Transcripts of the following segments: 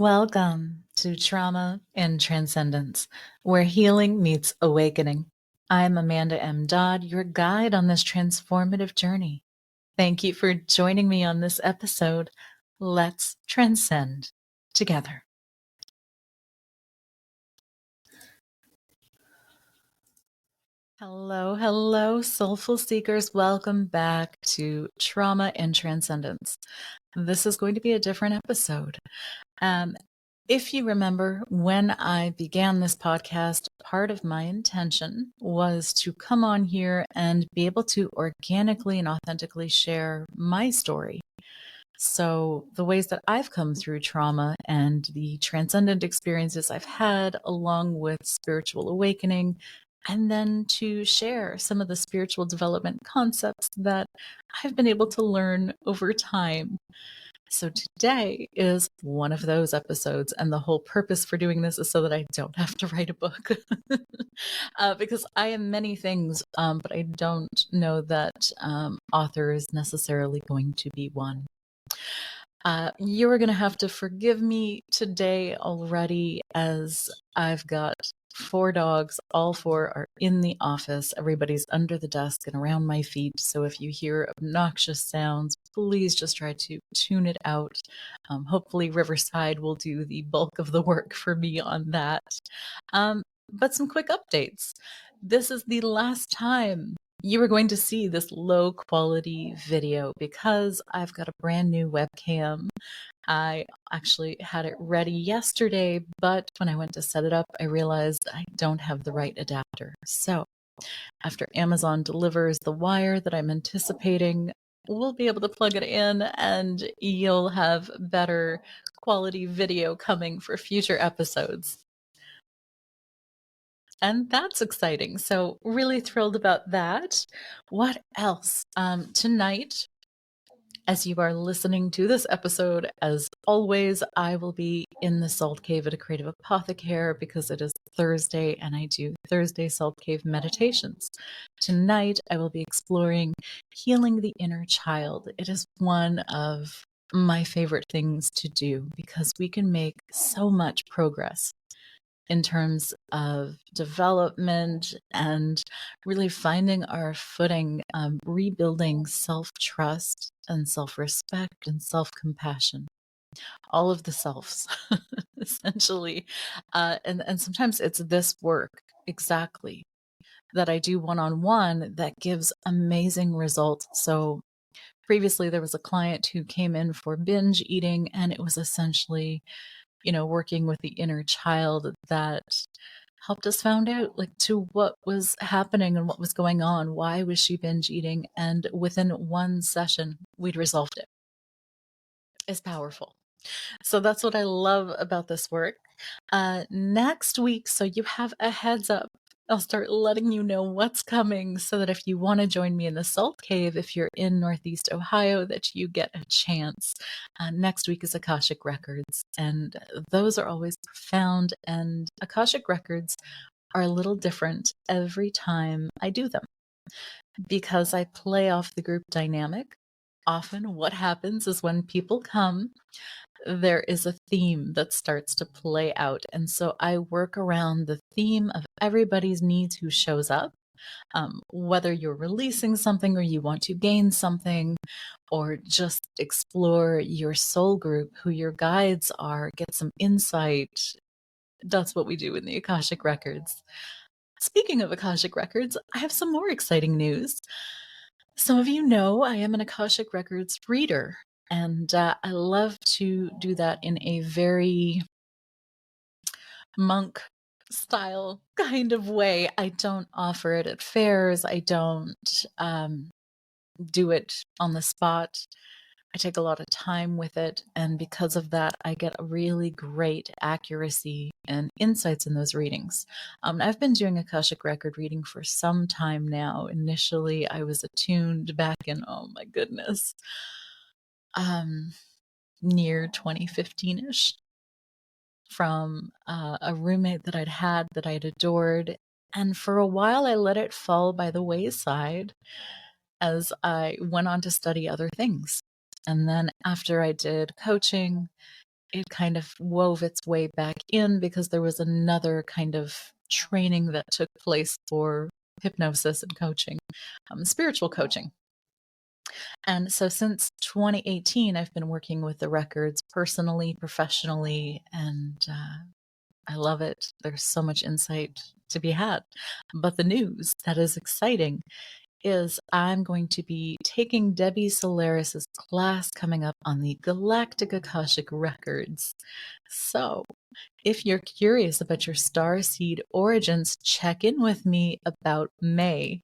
Welcome to Trauma and Transcendence, where healing meets awakening. I'm Amanda M Dodd, your guide on this transformative journey. Thank you for joining me on this episode. Let's transcend together. Hello, soulful seekers. Welcome back to Trauma and Transcendence. This is going to be a different episode. If you remember, when I began this podcast, part of my intention was to come on here and be able to organically and authentically share my story. So, the ways that I've come through trauma and the transcendent experiences I've had, along with spiritual awakening, and then to share some of the spiritual development concepts that I've been able to learn over time. So today is one of those episodes, and the whole purpose for doing this is so that I don't have to write a book. Because I am many things, but I don't know that author is necessarily going to be one. You are going to have to forgive me today already, as I've got 4 dogs. All 4 are in the office. Everybody's under the desk and around my feet. So if you hear obnoxious sounds, please just try to tune it out. Hopefully Riverside will do the bulk of the work for me on that. But some quick updates. This is the last time you are going to see this low quality video because I've got a brand new webcam. I actually had it ready yesterday, but when I went to set it up, I realized I don't have the right adapter. So after Amazon delivers the wire that I'm anticipating, we'll be able to plug it in and you'll have better quality video coming for future episodes. And that's exciting. So really thrilled about that. What else? Tonight, as you are listening to this episode, as always, I will be in the Salt Cave at a Creative Apothecary because it is Thursday and I do Thursday Salt Cave meditations. Tonight, I will be exploring healing the inner child. It is one of my favorite things to do because we can make so much progress in terms of development and really finding our footing, rebuilding self-trust and self-respect and self-compassion, all of the selves, essentially. And sometimes it's this work exactly that I do one-on-one that gives amazing results. So previously there was a client who came in for binge eating, and it was essentially working with the inner child that helped us find out to what was happening and what was going on. Why was she binge eating? And within one session, we'd resolved it. It's powerful. So that's what I love about this work. Next week, so you have a heads up, I'll start letting you know what's coming so that if you want to join me in the Salt Cave, if you're in Northeast Ohio, that you get a chance. Next week is Akashic Records, and those are always profound, and Akashic Records are a little different every time I do them because I play off the group dynamic. Often what happens is when people come, there is a theme that starts to play out. And so I work around the theme of everybody's needs who shows up, whether you're releasing something or you want to gain something, or just explore your soul group, who your guides are, get some insight. That's what we do in the Akashic Records. Speaking of Akashic Records, I have some more exciting news. Some of you know I am an Akashic Records reader, and I love to do that in a very monk style kind of way. I don't offer it at fairs. I don't do it on the spot. I take a lot of time with it, and because of that, I get a really great accuracy and insights in those readings. I've been doing Akashic Record reading for some time now. Initially, I was attuned back in, oh my goodness, near 2015-ish, from a roommate that I'd had that I'd adored. And for a while, I let it fall by the wayside as I went on to study other things. And then after I did coaching it kind of wove its way back in because there was another kind of training that took place for hypnosis and coaching, spiritual coaching. And so since 2018, I've been working with the records personally, professionally, and I love it. There's so much insight to be had. But the news that is exciting is I'm going to be taking Debbie Solaris's class coming up on the Galactic Akashic Records. So if you're curious about your starseed origins, check in with me about May,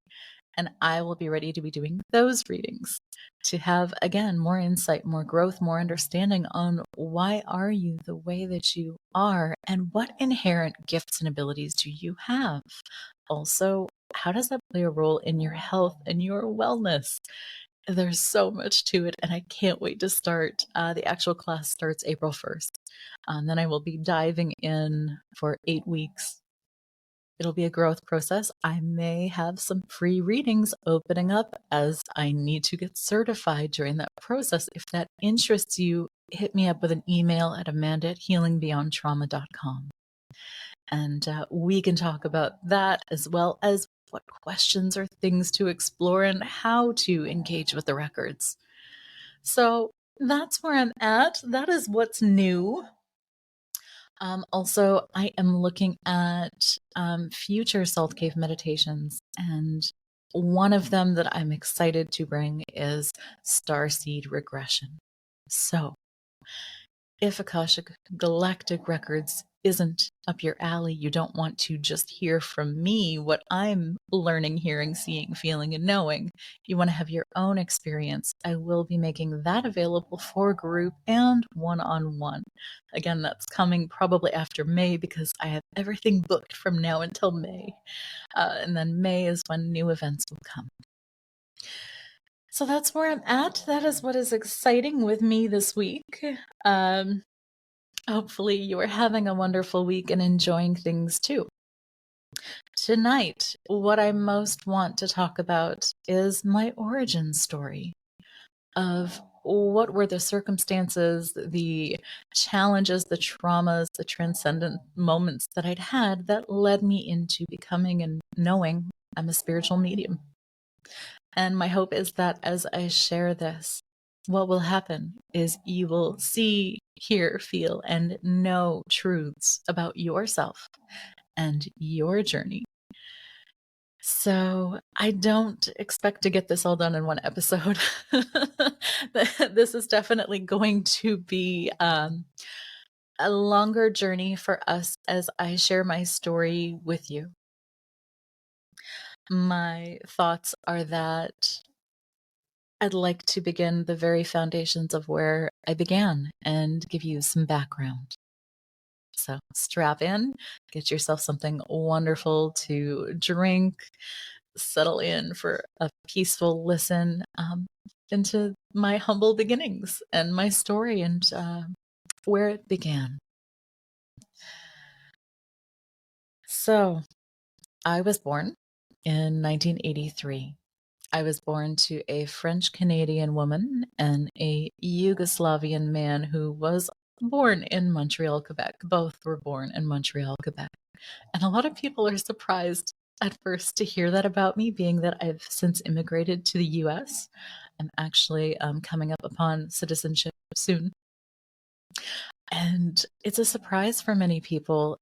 and I will be ready to be doing those readings to have, again, more insight, more growth, more understanding on why are you the way that you are and what inherent gifts and abilities do you have. Also, how does that play a role in your health and your wellness? There's so much to it, and I can't wait to start. The actual class starts April 1st. Then I will be diving in for 8 weeks. It'll be a growth process. I may have some free readings opening up as I need to get certified during that process. If that interests you, hit me up with an email at amanda@healingbeyondtrauma.com. And we can talk about that as well as what questions or things to explore and how to engage with the records. So that's where I'm at. That is what's new. Also, I am looking at future Salt Cave meditations, and one of them that I'm excited to bring is Starseed Regression. So, if Akashic Galactic Records isn't up your alley, you don't want to just hear from me what I'm learning, hearing, seeing, feeling, and knowing. You want to have your own experience. I will be making that available for group and one-on-one. Again, that's coming probably after May because I have everything booked from now until May. And then May is when new events will come. So that's where I'm at. That is what is exciting with me this week. Hopefully you are having a wonderful week and enjoying things too. Tonight, what I most want to talk about is my origin story of what were the circumstances, the challenges, the traumas, the transcendent moments that I'd had that led me into becoming and knowing I'm a spiritual medium. And my hope is that as I share this, what will happen is you will see, hear, feel, and know truths about yourself and your journey. So I don't expect to get this all done in one episode. This is definitely going to be a longer journey for us as I share my story with you. My thoughts are that I'd like to begin the very foundations of where I began and give you some background. So strap in, get yourself something wonderful to drink, settle in for a peaceful listen into my humble beginnings and my story and where it began. So I was born in 1983. I was born to a French-Canadian woman and a Yugoslavian man who was born in Montreal, Quebec. Both were born in Montreal, Quebec. And a lot of people are surprised at first to hear that about me, being that I've since immigrated to the US. I'm actually coming up upon citizenship soon. And it's a surprise for many people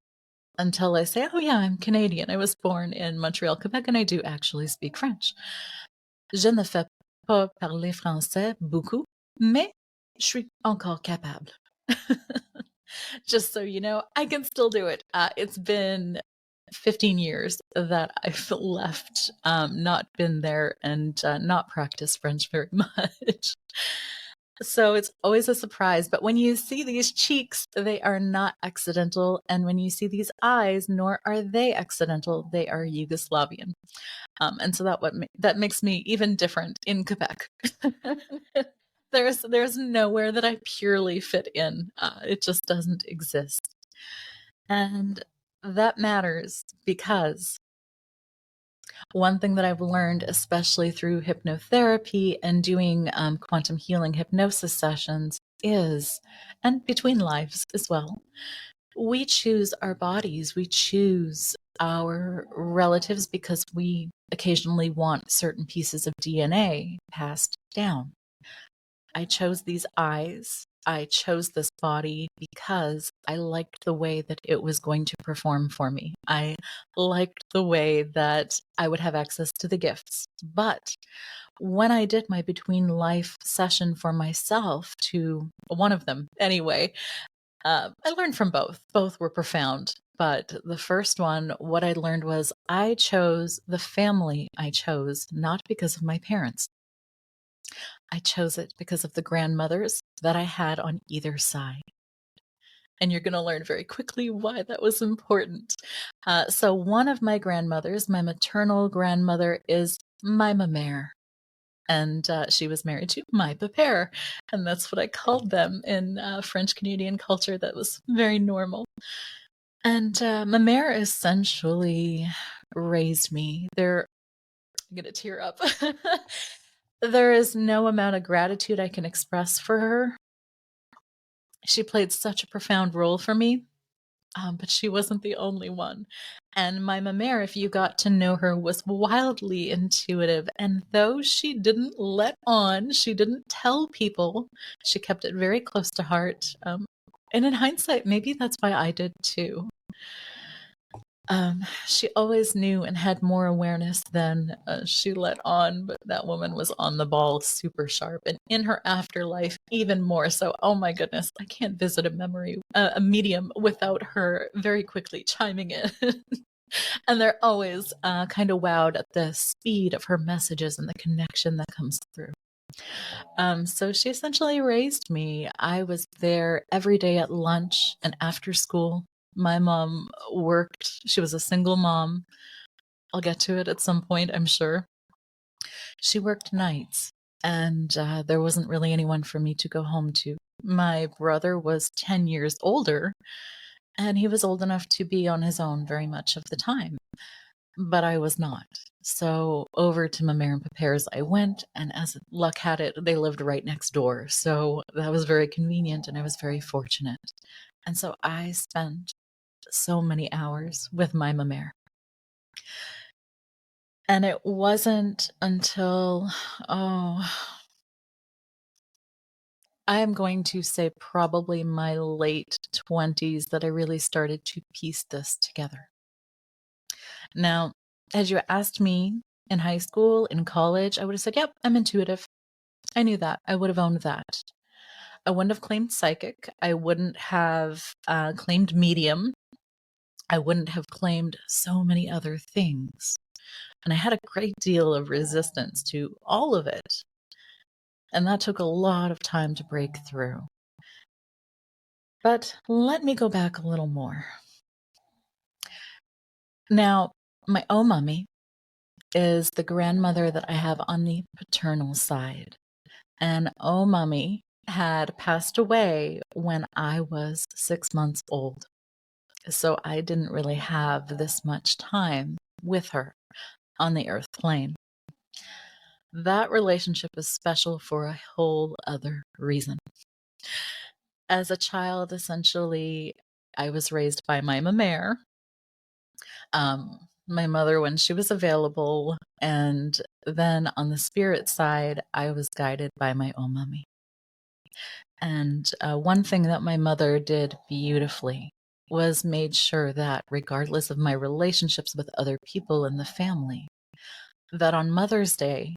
until I say, oh yeah, I'm Canadian. I was born in Montreal, Quebec, and I do actually speak French. Je ne fais pas parler français beaucoup, mais je suis encore capable. Just so you know, I can still do it. It's been 15 years that I've left, not been there, and not practiced French very much. So it's always a surprise. But when you see these cheeks, they are not accidental. And when you see these eyes, nor are they accidental, they are Yugoslavian. And so that makes me even different in Quebec. There's nowhere that I purely fit in. It just doesn't exist. And that matters because one thing that I've learned, especially through hypnotherapy and doing quantum healing hypnosis sessions, is, and between lives as well, we choose our bodies, we choose our relatives because we occasionally want certain pieces of DNA passed down. I chose these eyes. I chose this body because I liked the way that it was going to perform for me. I liked the way that I would have access to the gifts. But when I did my between life session for myself, to one of them anyway, I learned from both. Both were profound. But the first one, what I learned was I chose the family I chose, not because of my parents. I chose it because of the grandmothers that I had on either side. And you're going to learn very quickly why that was important. So, one of my grandmothers, my maternal grandmother, is my mamère. And she was married to my père. And that's what I called them in French Canadian culture. That was very normal. And ma mère essentially raised me. I'm going to tear up. There is no amount of gratitude I can express for her. She played such a profound role for me, but she wasn't the only one. And my mamère, if you got to know her, was wildly intuitive. And though she didn't let on, she didn't tell people, she kept it very close to heart. And in hindsight, maybe that's why I did too. She always knew and had more awareness than she let on, but that woman was on the ball, super sharp, and in her afterlife, even more so. Oh my goodness, I can't visit a medium without her very quickly chiming in. And they're always kind of wowed at the speed of her messages and the connection that comes through. So she essentially raised me. I was there every day at lunch and after school. My mom worked. She was a single mom. I'll get to it at some point, I'm sure. She worked nights, and there wasn't really anyone for me to go home to. My brother was 10 years older, and he was old enough to be on his own very much of the time, but I was not. So over to Mamère and Papa's I went, and as luck had it, they lived right next door. So that was very convenient, and I was very fortunate. And so I spent so many hours with my mamère. And it wasn't until, I am going to say probably my late 20s that I really started to piece this together. Now, had you asked me in high school, in college, I would have said, yep, I'm intuitive. I knew that. I would have owned that. I wouldn't have claimed psychic. I wouldn't have claimed medium. I wouldn't have claimed so many other things. And I had a great deal of resistance to all of it. And that took a lot of time to break through. But let me go back a little more. Now, my mummy is the grandmother that I have on the paternal side. And mummy had passed away when I was 6 months old. So I didn't really have this much time with her on the earth plane. That relationship is special for a whole other reason. As a child, essentially, I was raised by my mamère, my mother when she was available, and then on the spirit side, I was guided by my mummy. And one thing that my mother did beautifully was made sure that regardless of my relationships with other people in the family, that on Mother's Day,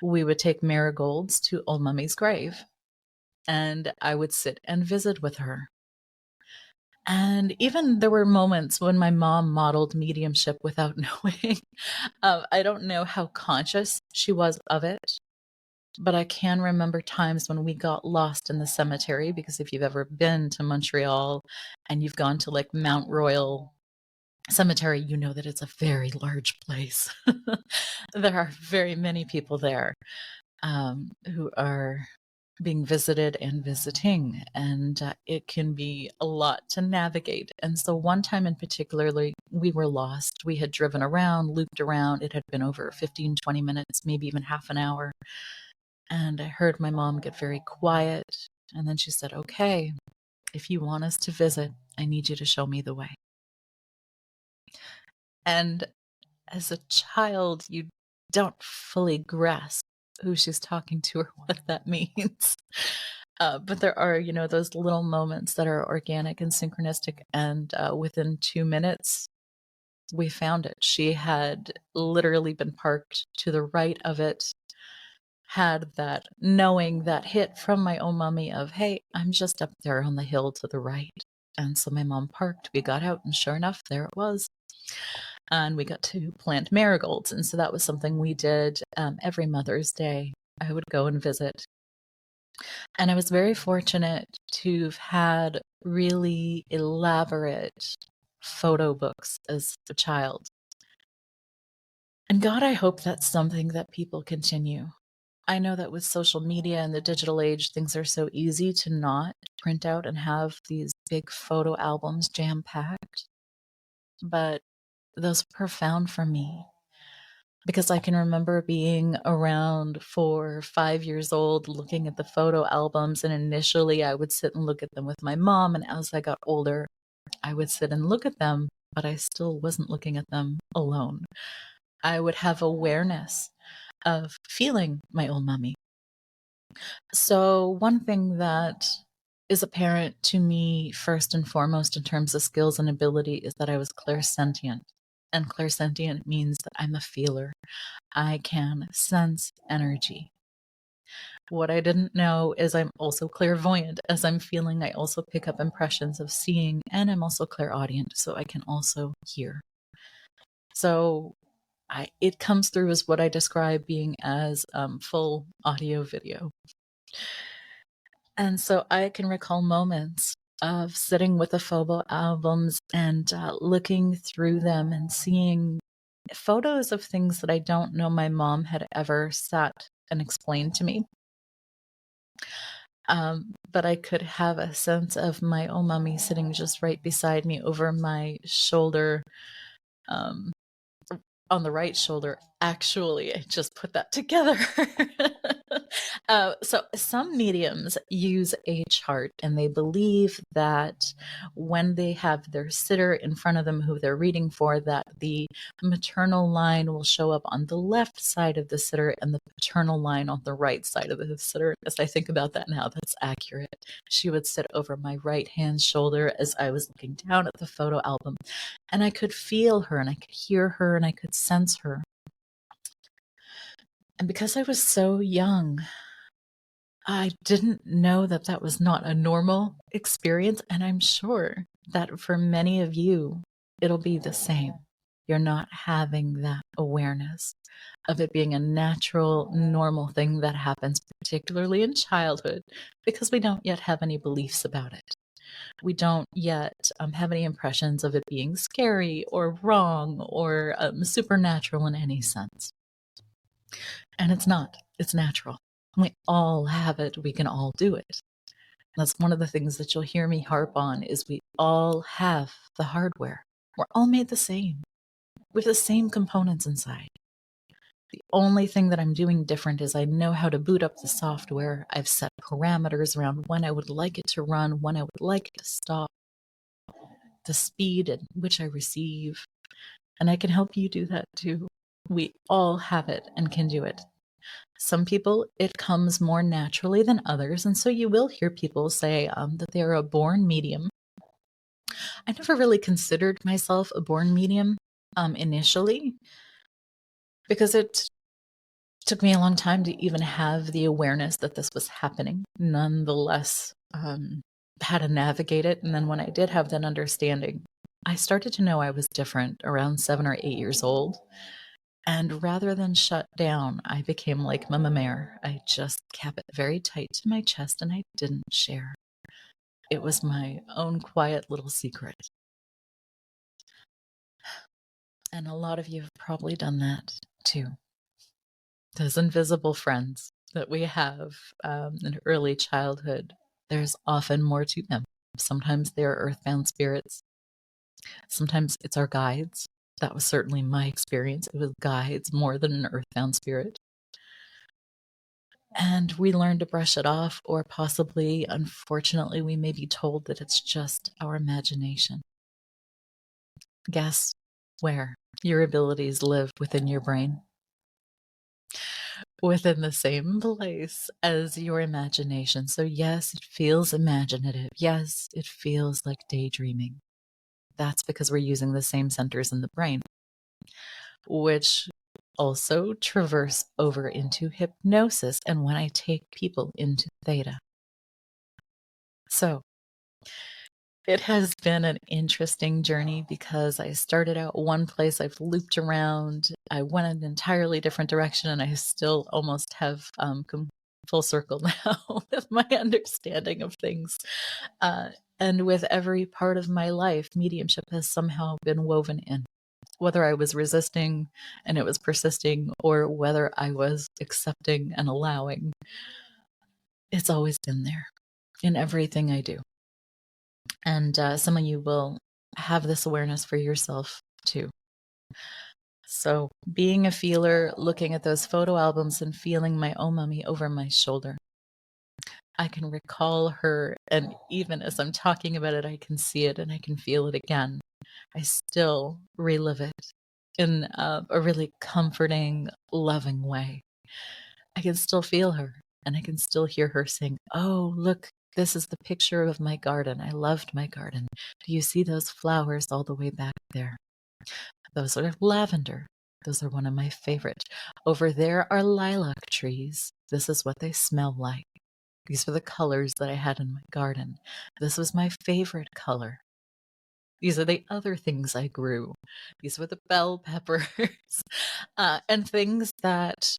we would take marigolds to Old Mummy's grave, and I would sit and visit with her. And even there were moments when my mom modeled mediumship without knowing. I don't know how conscious she was of it, but I can remember times when we got lost in the cemetery, because if you've ever been to Montreal and you've gone to like Mount Royal Cemetery, you know that it's a very large place. There are very many people there who are being visited and visiting, and it can be a lot to navigate. And so one time in particularly, we were lost. We had driven around, looped around. It had been over 15, 20 minutes, maybe even half an hour. And I heard my mom get very quiet, And then she said, okay, if you want us to visit, I need you to show me the way. And as a child, you don't fully grasp who she's talking to or what that means. But there are, those little moments that are organic and synchronistic. And within 2 minutes, we found it. She had literally been parked to the right of it, had that knowing, that hit from my own mommy of, hey, I'm just up there on the hill to the right. And so my mom parked, we got out, and sure enough, there it was. And we got to plant marigolds. And so that was something we did every Mother's Day. I would go and visit. And I was very fortunate to have had really elaborate photo books as a child. And God, I hope that's something that people continue. I know that with social media and the digital age, things are so easy to not print out and have these big photo albums jam-packed. But those are profound for me, because I can remember being around 4 or 5 years old looking at the photo albums, and initially I would sit and look at them with my mom, and as I got older, I would sit and look at them, but I still wasn't looking at them alone. I would have awareness of feeling my own mommy. So one thing that is apparent to me first and foremost in terms of skills and ability is that I was clairsentient. And clairsentient means that I'm a feeler. I can sense energy. What I didn't know is I'm also clairvoyant. As I'm feeling, I also pick up impressions of seeing, and I'm also clairaudient, so I can also hear. So it comes through as what I describe being as full audio video. And so I can recall moments of sitting with the photo albums and looking through them and seeing photos of things that I don't know my mom had ever sat and explained to me. But I could have a sense of my own mommy sitting just right beside me over my shoulder, on the right shoulder. Actually, I just put that together. So some mediums use a chart, and they believe that when they have their sitter in front of them who they're reading for, that the maternal line will show up on the left side of the sitter and the paternal line on the right side of the sitter. As I think about that now, that's accurate. She would sit over my right hand shoulder as I was looking down at the photo album, and I could feel her, and I could hear her, and I could sense her. And because I was so young, I didn't know that that was not a normal experience. And I'm sure that for many of you, it'll be the same. You're not having that awareness of it being a natural, normal thing that happens, particularly in childhood, because we don't yet have any beliefs about it. We don't yet have any impressions of it being scary or wrong or supernatural in any sense. And it's not. It's natural. We all have it. We can all do it. That's one of the things that you'll hear me harp on is we all have the hardware. We're all made the same, with the same components inside. The only thing that I'm doing different is I know how to boot up the software. I've set parameters around when I would like it to run, when I would like it to stop, the speed at which I receive. And I can help you do that too. We all have it and can do it. Some people, it comes more naturally than others. And so you will hear people say that they're a born medium. I never really considered myself a born medium initially, because it took me a long time to even have the awareness that this was happening. Nonetheless, how to navigate it. And then when I did have that understanding, I started to know I was different around 7 or 8 years old. And rather than shut down, I became like Mama Mare. I just kept it very tight to my chest and I didn't share. It was my own quiet little secret. And a lot of you have probably done that too. Those invisible friends that we have in early childhood, there's often more to them. Sometimes they're earthbound spirits. Sometimes it's our guides. That was certainly my experience. It was guides more than an earthbound spirit. And we learn to brush it off, or possibly, unfortunately, we may be told that it's just our imagination. Guess where your abilities live within your brain? Within the same place as your imagination. So, yes, it feels imaginative. Yes, it feels like daydreaming. That's because we're using the same centers in the brain, which also traverse over into hypnosis and when I take people into theta. So, it has been an interesting journey because I started out one place, I've looped around, I went an entirely different direction, and I still almost have come full circle now with my understanding of things. Uh, and with every part of my life, mediumship has somehow been woven in. Whether I was resisting and it was persisting, or whether I was accepting and allowing, it's always been there in everything I do. And some of you will have this awareness for yourself too. So, being a feeler, looking at those photo albums and feeling my own mummy over my shoulder, I can recall her. And even as I'm talking about it, I can see it and I can feel it again. I still relive it in a really comforting, loving way. I can still feel her and I can still hear her saying, "Oh, look, this is the picture of my garden. I loved my garden. Do you see those flowers all the way back there? Those are lavender. Those are one of my favorite. Over there are lilac trees. This is what they smell like. These are the colors that I had in my garden. This was my favorite color. These are the other things I grew. These were the bell peppers." And things that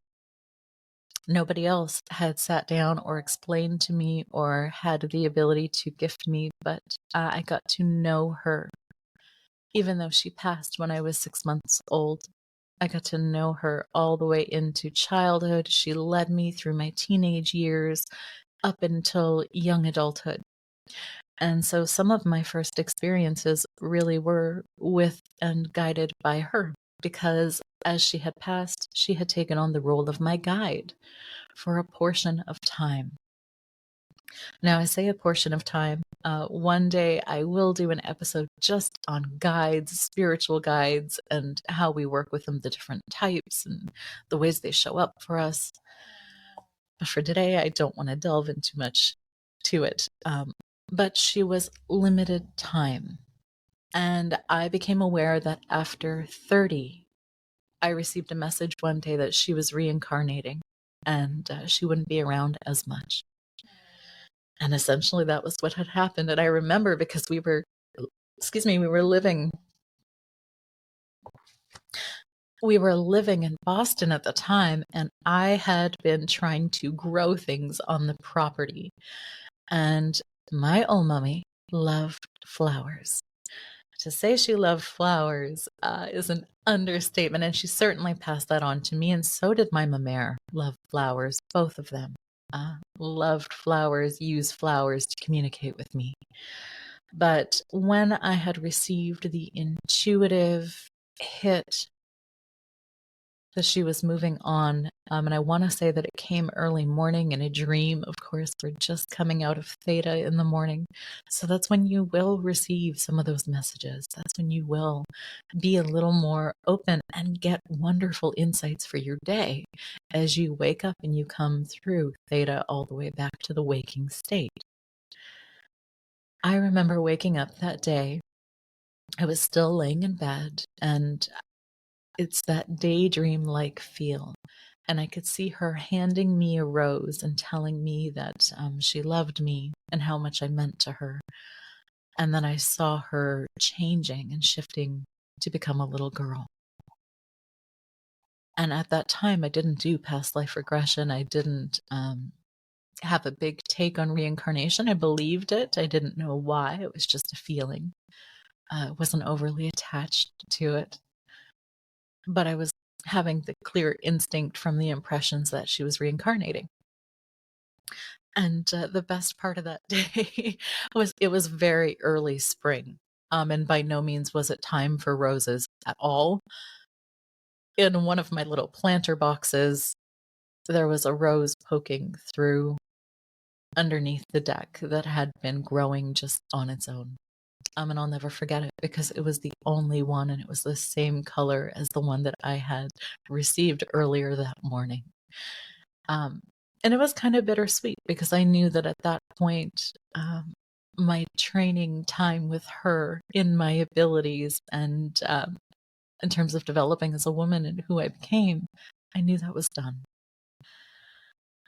nobody else had sat down or explained to me or had the ability to gift me, but I got to know her. Even though she passed when I was 6 months old, I got to know her all the way into childhood. She led me through my teenage years up until young adulthood. And so some of my first experiences really were with and guided by her, because as she had passed, she had taken on the role of my guide for a portion of time. Now, I say a portion of time. One day I will do an episode just on guides, spiritual guides, and how we work with them, the different types and the ways they show up for us. But for today, I don't want to delve into much to it. But she was limited time. And I became aware that after 30, I received a message one day that she was reincarnating and she wouldn't be around as much. And essentially that was what had happened. And I remember because we were living in Boston at the time, and I had been trying to grow things on the property. And my old mummy loved flowers. To say she loved flowers is an understatement, and she certainly passed that on to me, and so did my mamere. Loved flowers, both of them. Loved flowers, used flowers to communicate with me. But when I had received the intuitive hit that she was moving on, and I want to say that it came early morning in a dream. Of course, we're just coming out of theta in the morning. So that's when you will receive some of those messages. That's when you will be a little more open and get wonderful insights for your day as you wake up and you come through theta all the way back to the waking state. I remember waking up that day. I was still laying in bed, and it's that daydream-like feel. And I could see her handing me a rose and telling me that she loved me and how much I meant to her. And then I saw her changing and shifting to become a little girl. And at that time, I didn't do past life regression. I didn't have a big take on reincarnation. I believed it. I didn't know why. It was just a feeling. I wasn't overly attached to it. But I was having the clear instinct from the impressions that she was reincarnating. And the best part of that day was it was very early spring. And by no means was it time for roses at all. In one of my little planter boxes, there was a rose poking through underneath the deck that had been growing just on its own. And I'll never forget it because it was the only one, and it was the same color as the one that I had received earlier that morning. And it was kind of bittersweet because I knew that at that point, my training time with her in my abilities and in terms of developing as a woman and who I became, I knew that was done.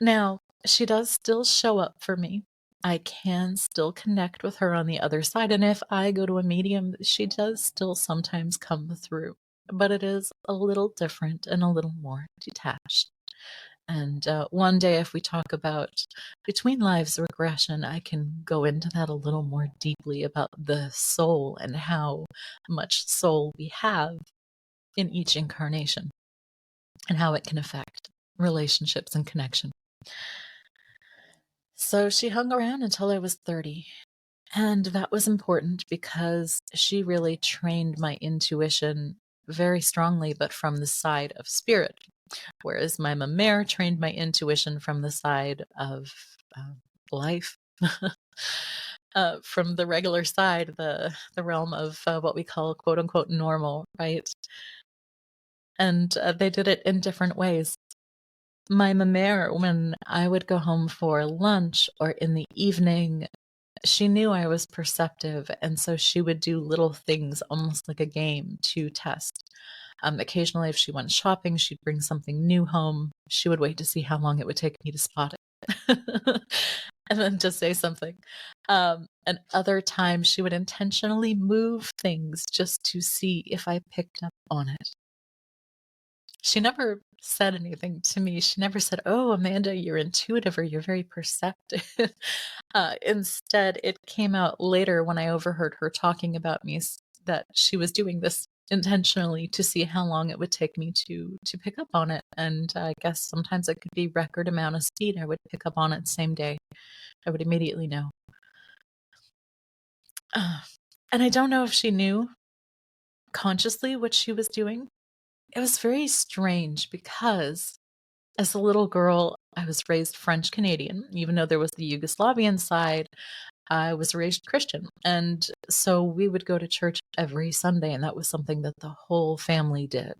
Now, she does still show up for me. I can still connect with her on the other side. And if I go to a medium, she does still sometimes come through. But it is a little different and a little more detached. And one day, if we talk about between lives regression, I can go into that a little more deeply about the soul and how much soul we have in each incarnation and how it can affect relationships and connection. So she hung around until I was 30. And that was important because she really trained my intuition very strongly, but from the side of spirit. Whereas my mère trained my intuition from the side of life, from the regular side, the realm of what we call quote unquote normal, right? And they did it in different ways. My mère, when I would go home for lunch or in the evening, she knew I was perceptive, and so she would do little things almost like a game to test. Occasionally, if she went shopping, she'd bring something new home. She would wait to see how long it would take me to spot it and then just say something. And other times, she would intentionally move things just to see if I picked up on it. She never said anything to me. She never said, "Oh, Amanda, you're intuitive or you're very perceptive." Instead, it came out later when I overheard her talking about me that she was doing this intentionally to see how long it would take me to pick up on it. And I guess sometimes it could be record amount of speed. I would pick up on it same day. I would immediately know. And I don't know if she knew consciously what she was doing. It was very strange because as a little girl, I was raised French Canadian. Even though there was the Yugoslavian side, I was raised Christian. And so we would go to church every Sunday, and that was something that the whole family did.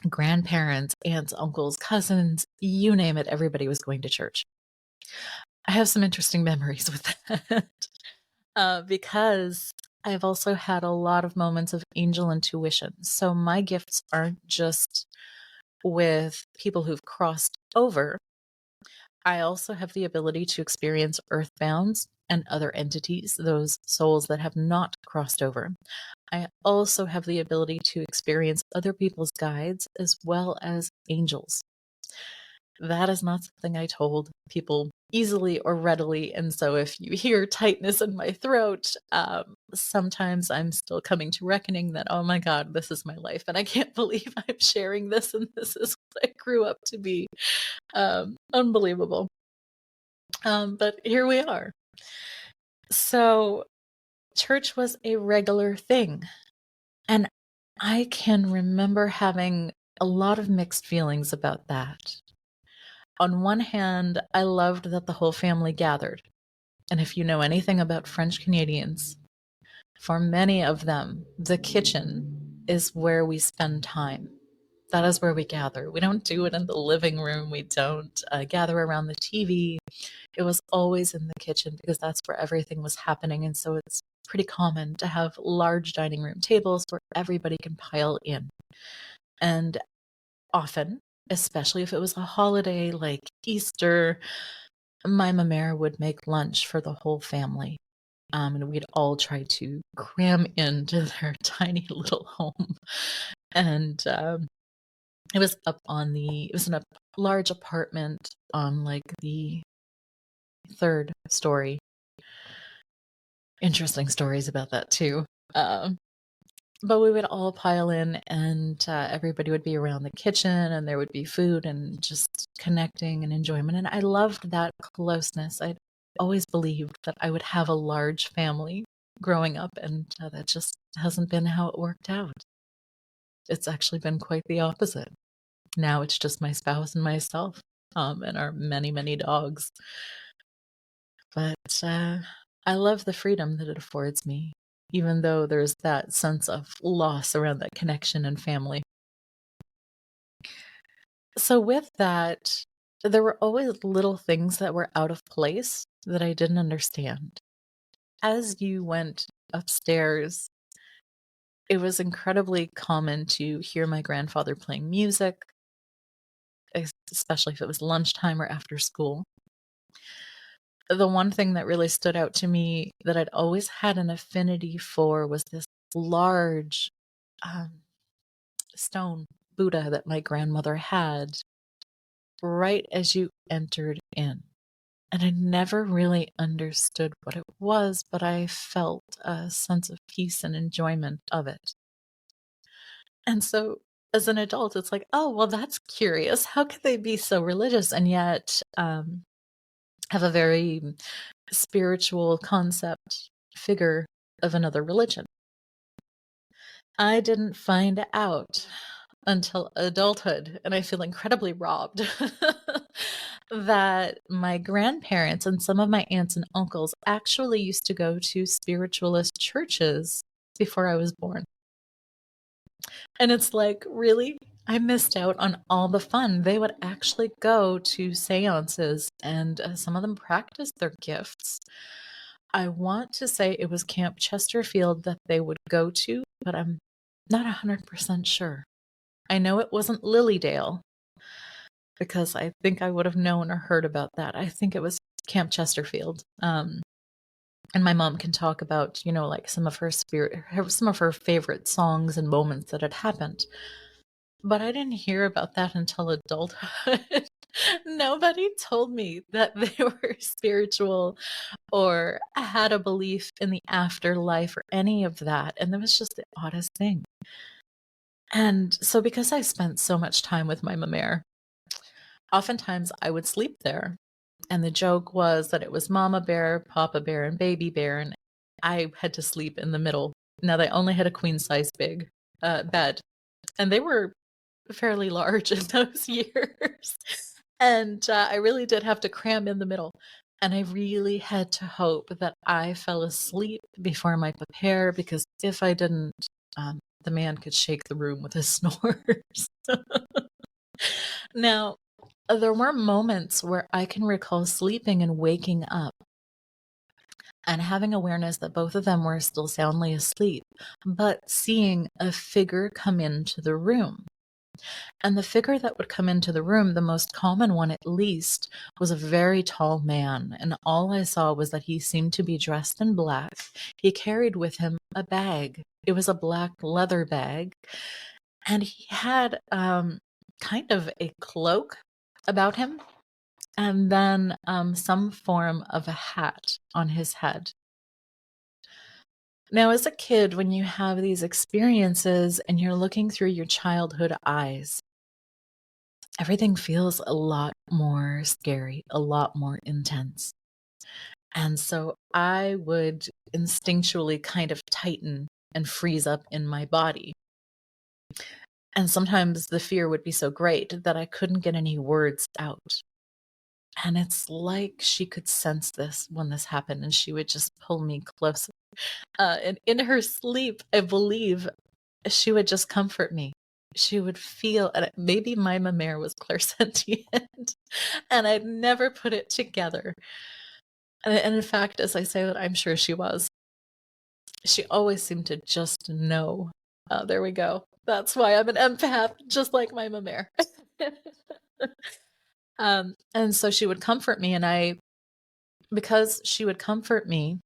Grandparents, aunts, uncles, cousins, you name it, everybody was going to church. I have some interesting memories with that because I've also had a lot of moments of angel intuition. So my gifts aren't just with people who've crossed over. I also have the ability to experience earthbounds and other entities, those souls that have not crossed over. I also have the ability to experience other people's guides as well as angels. That is not something I told people easily or readily. And so if you hear tightness in my throat, sometimes I'm still coming to reckoning that, oh my God, this is my life. And I can't believe I'm sharing this. And this is what I grew up to be. Unbelievable. But here we are. So church was a regular thing. And I can remember having a lot of mixed feelings about that. On one hand, I loved that the whole family gathered. And if you know anything about French Canadians, for many of them, the kitchen is where we spend time. That is where we gather. We don't do it in the living room. We don't gather around the TV. It was always in the kitchen because that's where everything was happening. And so it's pretty common to have large dining room tables where everybody can pile in. And often, especially if it was a holiday like Easter, my mère would make lunch for the whole family. And we'd all try to cram into their tiny little home. And it was in a large apartment on like the third story. Interesting stories about that too. But we would all pile in, and everybody would be around the kitchen, and there would be food and just connecting and enjoyment. And I loved that closeness. I'd always believed that I would have a large family growing up, and that just hasn't been how it worked out. It's actually been quite the opposite. Now it's just my spouse and myself, and our many, many dogs. But I love the freedom that it affords me, even though there's that sense of loss around that connection and family. So, with that, there were always little things that were out of place that I didn't understand. As you went upstairs, it was incredibly common to hear my grandfather playing music, especially if it was lunchtime or after school. The one thing that really stood out to me that I'd always had an affinity for was this large um, stone Buddha that my grandmother had right as you entered in. And I never really understood what it was, but I felt a sense of peace and enjoyment of it. And so as an adult, it's like, oh, well, that's curious. How could they be so religious and yet have a very spiritual concept figure of another religion? I didn't find out until adulthood, and I feel incredibly robbed that my grandparents and some of my aunts and uncles actually used to go to spiritualist churches before I was born. And it's like, really? I missed out on all the fun. They would actually go to seances, and some of them practiced their gifts. I want to say it was Camp Chesterfield that they would go to, but I'm not 100% sure. I know it wasn't Lilydale because I think I would have known or heard about that. I think it was Camp Chesterfield. And my mom can talk about, like some of some of her favorite songs and moments that had happened. But I didn't hear about that until adulthood. Nobody told me that they were spiritual or had a belief in the afterlife or any of that. And that was just the oddest thing. And so because I spent so much time with my mama, oftentimes I would sleep there. And the joke was that it was Mama Bear, Papa Bear, and Baby Bear, and I had to sleep in the middle. Now, they only had a queen-size big bed, and they were fairly large in those years. And I really did have to cram in the middle. And I really had to hope that I fell asleep before my papa, because if I didn't, the man could shake the room with his snores. Now, there were moments where I can recall sleeping and waking up and having awareness that both of them were still soundly asleep, but seeing a figure come into the room. And the figure that would come into the room, the most common one at least, was a very tall man. And all I saw was that he seemed to be dressed in black. He carried with him a bag. It was a black leather bag. And he had kind of a cloak about him, and then some form of a hat on his head. Now, as a kid, when you have these experiences and you're looking through your childhood eyes, everything feels a lot more scary, a lot more intense. And so I would instinctually kind of tighten and freeze up in my body. And sometimes the fear would be so great that I couldn't get any words out. And it's like she could sense this when this happened, and she would just pull me closer. And in her sleep, I believe she would just comfort me. She would feel, and maybe my mare was clairsentient, and I'd never put it together. And in fact, as I say that, I'm sure she was. She always seemed to just know. There we go. That's why I'm an empath, just like my mare. And so she would comfort me, and because she would comfort me,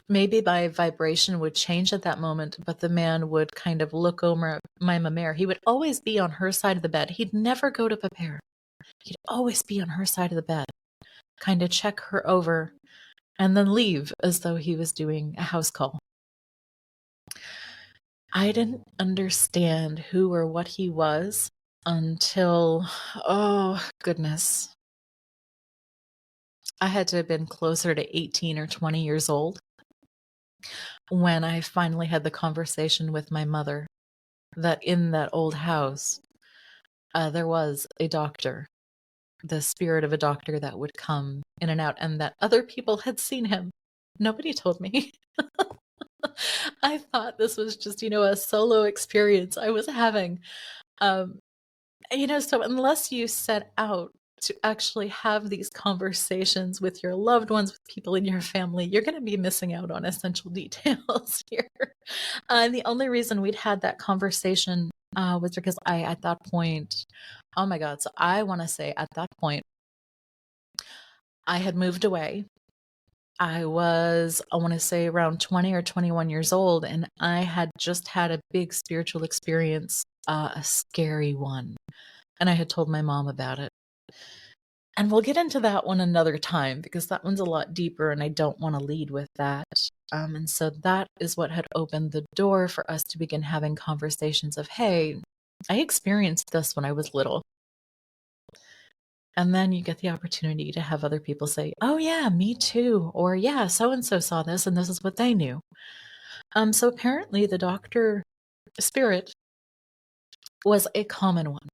maybe my vibration would change at that moment, but the man would kind of look over at my mare. He would always be on her side of the bed. He'd never go to Papa. He'd always be on her side of the bed, kind of check her over, and then leave as though he was doing a house call. I didn't understand who or what he was until, oh, goodness. I had to have been closer to 18 or 20 years old when I finally had the conversation with my mother that in that old house, there was a doctor, the spirit of a doctor that would come in and out, and that other people had seen him. Nobody told me. I thought this was just, a solo experience I was having. Um, so unless you set out to actually have these conversations with your loved ones, with people in your family, you're going to be missing out on essential details here. And the only reason we'd had that conversation was because at that point, oh my God. So I want to say at that point, I had moved away. I want to say around 20 or 21 years old, and I had just had a big spiritual experience, a scary one. And I had told my mom about it. And we'll get into that one another time because that one's a lot deeper and I don't want to lead with that. And so that is what had opened the door for us to begin having conversations of, hey, I experienced this when I was little. And then you get the opportunity to have other people say, oh yeah, me too. Or yeah, so-and-so saw this and this is what they knew. So apparently the doctor spirit was a common one.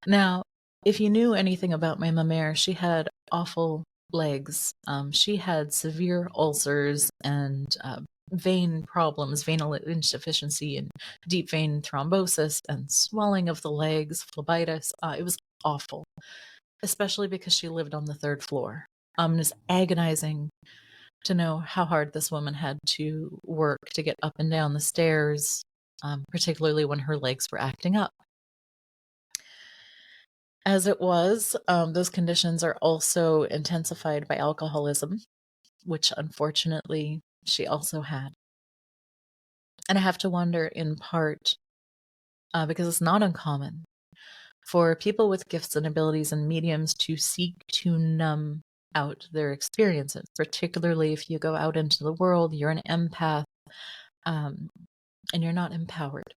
Now, if you knew anything about my mamere, she had awful legs. She had severe ulcers and vein problems, venal insufficiency, and deep vein thrombosis, and swelling of the legs, phlebitis. It was awful, especially because she lived on the third floor. It was agonizing to know how hard this woman had to work to get up and down the stairs, particularly when her legs were acting up. As it was, those conditions are also intensified by alcoholism, which unfortunately she also had. And I have to wonder in part, because it's not uncommon for people with gifts and abilities and mediums to seek to numb out their experiences, particularly if you go out into the world, you're an empath, and you're not empowered.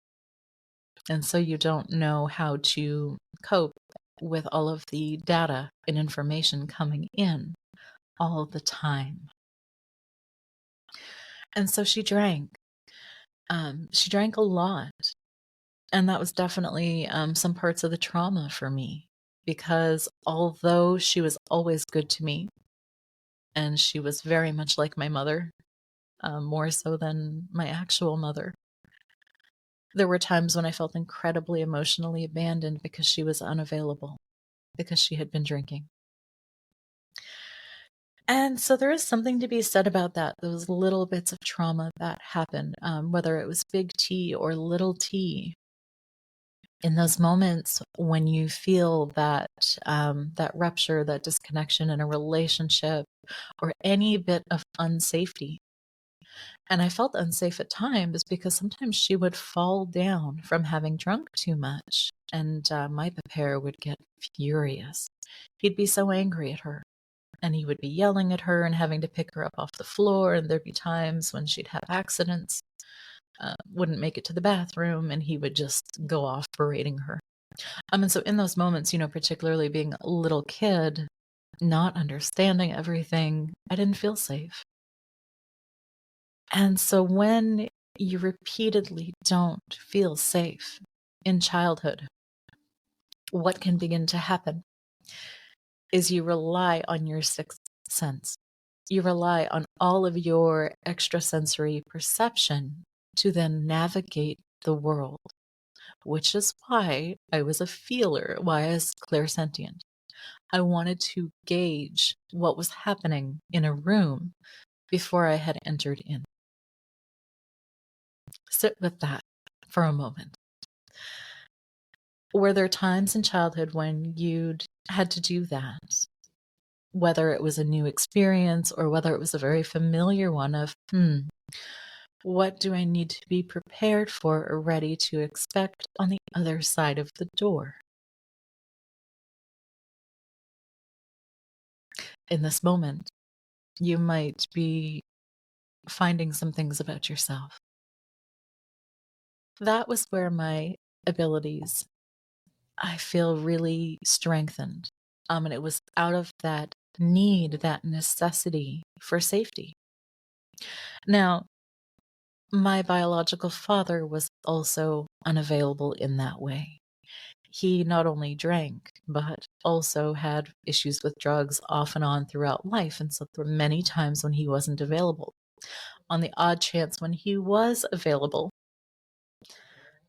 And so you don't know how to cope with all of the data and information coming in all the time. And so she drank. She drank a lot. And that was definitely some parts of the trauma for me. Because although she was always good to me, and she was very much like my mother, more so than my actual mother, there were times when I felt incredibly emotionally abandoned because she was unavailable, because she had been drinking. And so there is something to be said about that, those little bits of trauma that happen, whether it was big T or little t. In those moments when you feel that that rupture, that disconnection in a relationship, or any bit of unsafety. And I felt unsafe at times because sometimes she would fall down from having drunk too much, and my papa would get furious. He'd be so angry at her. And he would be yelling at her and having to pick her up off the floor. And there'd be times when she'd have accidents, wouldn't make it to the bathroom, and he would just go off berating her. And so in those moments, particularly being a little kid, not understanding everything, I didn't feel safe. And so when you repeatedly don't feel safe in childhood, what can begin to happen is you rely on your sixth sense. You rely on all of your extrasensory perception to then navigate the world, which is why I was a feeler, why I was clairsentient. I wanted to gauge what was happening in a room before I had entered in. Sit with that for a moment. Were there times in childhood when you'd had to do that? Whether it was a new experience or whether it was a very familiar one of, what do I need to be prepared for or ready to expect on the other side of the door? In this moment, you might be finding some things about yourself. That was where my abilities, I feel, really strengthened. And it was out of that need, that necessity for safety. Now, my biological father was also unavailable in that way. He not only drank, but also had issues with drugs off and on throughout life. And so there were many times when he wasn't available. On the odd chance when he was available,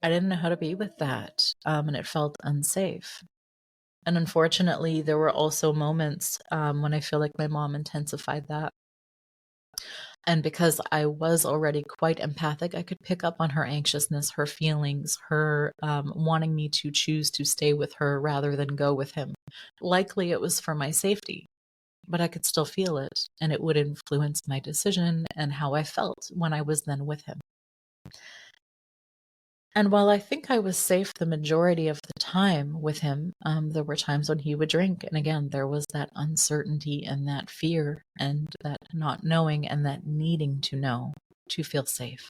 I didn't know how to be with that, and it felt unsafe. And unfortunately, there were also moments when I feel like my mom intensified that. And because I was already quite empathic, I could pick up on her anxiousness, her feelings, her wanting me to choose to stay with her rather than go with him. Likely it was for my safety, but I could still feel it, and it would influence my decision and how I felt when I was then with him. And while I think I was safe the majority of the time with him, there were times when he would drink. And again, there was that uncertainty and that fear and that not knowing and that needing to know to feel safe.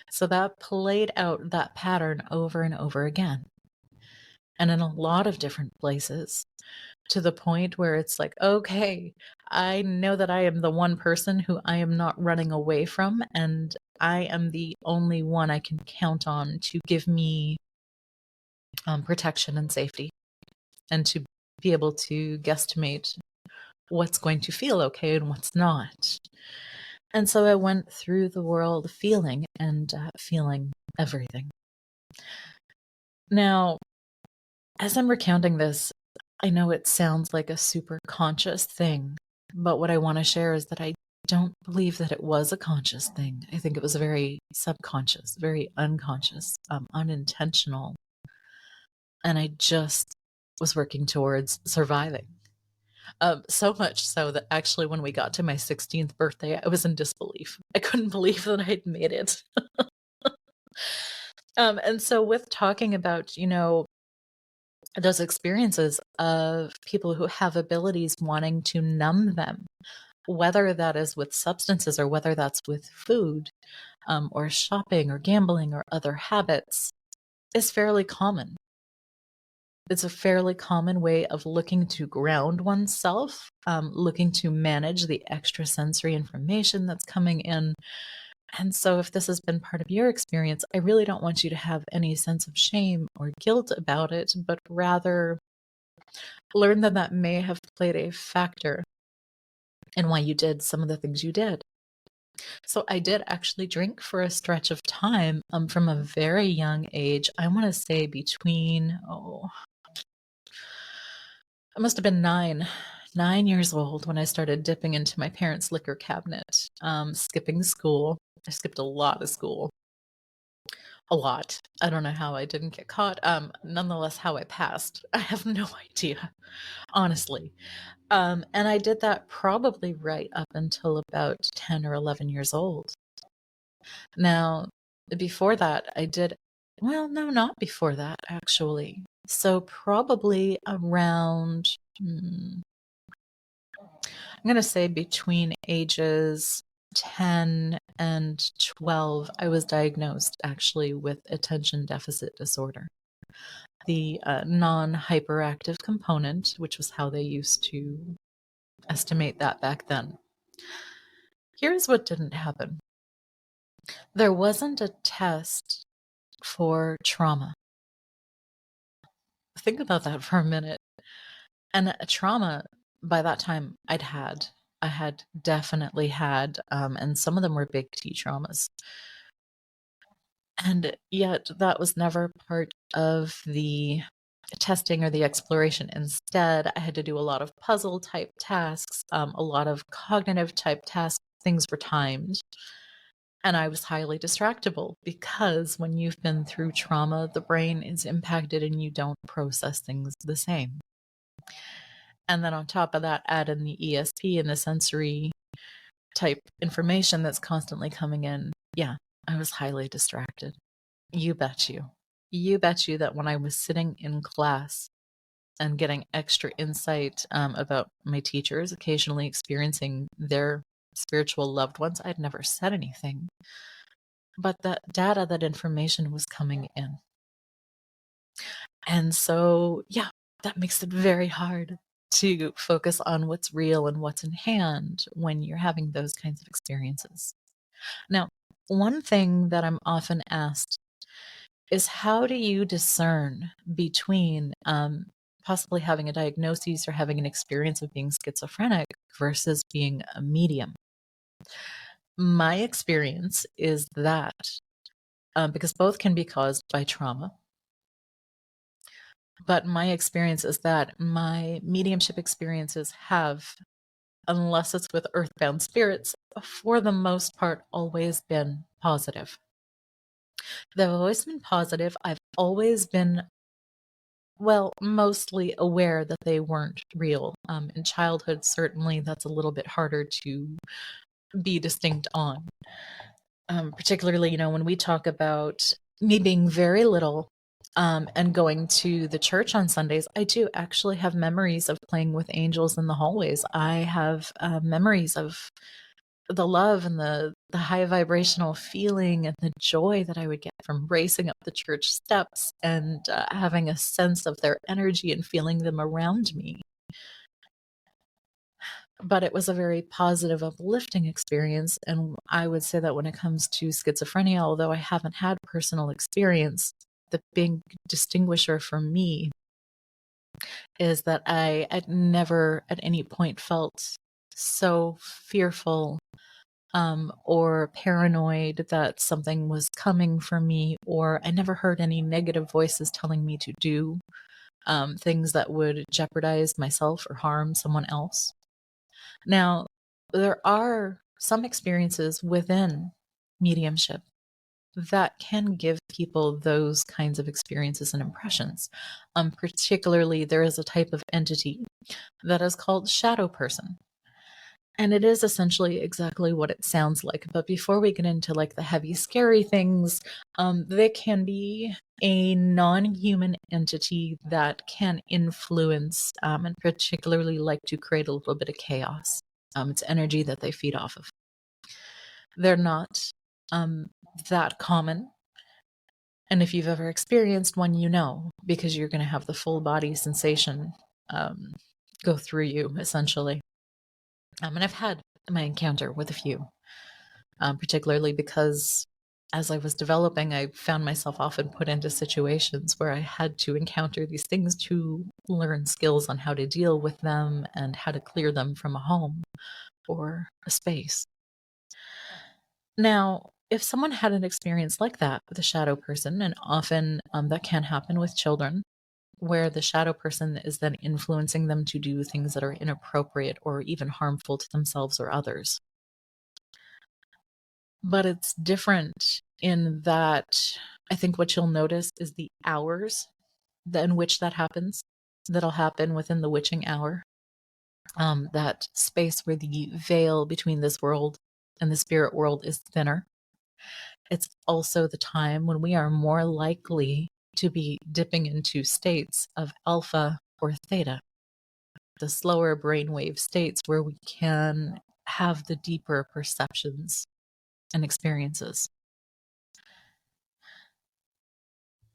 So that played out that pattern over and over again. And in a lot of different places, to the point where it's like, okay, I know that I am the one person who I am not running away from, and I am the only one I can count on to give me protection and safety, and to be able to guesstimate what's going to feel okay and what's not. And so I went through the world feeling and feeling everything. Now, as I'm recounting this, I know it sounds like a super conscious thing, but what I want to share is that I don't believe that it was a conscious thing. I think it was very subconscious, very unconscious, unintentional. And I just was working towards surviving. So much so that actually when we got to my 16th birthday, I was in disbelief. I couldn't believe that I had made it. And so with talking about, those experiences of people who have abilities wanting to numb them, whether that is with substances or whether that's with food, or shopping or gambling or other habits, is fairly common. It's a fairly common way of looking to ground oneself, looking to manage the extrasensory information that's coming in. And so if this has been part of your experience, I really don't want you to have any sense of shame or guilt about it, but rather learn that that may have played a factor in why you did some of the things you did. So I did actually drink for a stretch of time, from a very young age. I want to say between, I must have been 9 years old when I started dipping into my parents' liquor cabinet, skipping school. I skipped a lot of school. A lot. I don't know how I didn't get caught. Nonetheless, how I passed, I have no idea, honestly. And I did that probably right up until about 10 or 11 years old. Now, before that, well, no, not before that, actually. So probably around, I'm going to say between ages 10 and 12, I was diagnosed actually with attention deficit disorder. The non-hyperactive component, which was how they used to estimate that back then. Here's what didn't happen. There wasn't a test for trauma. Think about that for a minute. And a trauma, by that time, I had definitely had, and some of them were big T traumas. And yet that was never part of the testing or the exploration. Instead, I had to do a lot of puzzle type tasks, a lot of cognitive type tasks. Things were timed. And I was highly distractible because when you've been through trauma, the brain is impacted and you don't process things the same. And then on top of that, add in the ESP and the sensory type information that's constantly coming in. Yeah, I was highly distracted. You bet you. You bet you that when I was sitting in class and getting extra insight about my teachers occasionally experiencing their spiritual loved ones, I'd never said anything. But that data, that information was coming in. And so, yeah, that makes it very hard to focus on what's real and what's in hand when you're having those kinds of experiences. Now, one thing that I'm often asked is how do you discern between possibly having a diagnosis or having an experience of being schizophrenic versus being a medium? My experience is that because both can be caused by trauma, but my experience is that my mediumship experiences have, unless it's with earthbound spirits, for the most part, always been positive. They've always been positive. I've always been, well, mostly aware that they weren't real. In childhood, certainly that's a little bit harder to be distinct on. Particularly, when we talk about me being very little and going to the church on Sundays, I do actually have memories of playing with angels in the hallways. I have memories of the love and the high vibrational feeling and the joy that I would get from racing up the church steps and having a sense of their energy and feeling them around me. But it was a very positive, uplifting experience. And I would say that when it comes to schizophrenia, although I haven't had personal experience, the big distinguisher for me is that I had never at any point felt so fearful or paranoid that something was coming for me, or I never heard any negative voices telling me to do things that would jeopardize myself or harm someone else. Now, there are some experiences within mediumship that can give people those kinds of experiences and impressions. Particularly, there is a type of entity that is called shadow person. And it is essentially exactly what it sounds like. But before we get into like the heavy, scary things, they can be a non-human entity that can influence and particularly like to create a little bit of chaos. It's energy that they feed off of. They're not that common. And if you've ever experienced one, because you're going to have the full body sensation go through you, essentially. And I've had my encounter with a few, particularly because as I was developing, I found myself often put into situations where I had to encounter these things to learn skills on how to deal with them and how to clear them from a home or a space. Now, if someone had an experience like that with a shadow person, and often that can happen with children, where the shadow person is then influencing them to do things that are inappropriate or even harmful to themselves or others. But it's different in that I think what you'll notice is the hours in which that happens. That'll happen within the witching hour. That space where the veil between this world and the spirit world is thinner. It's also the time when we are more likely to be dipping into states of alpha or theta, the slower brainwave states where we can have the deeper perceptions and experiences.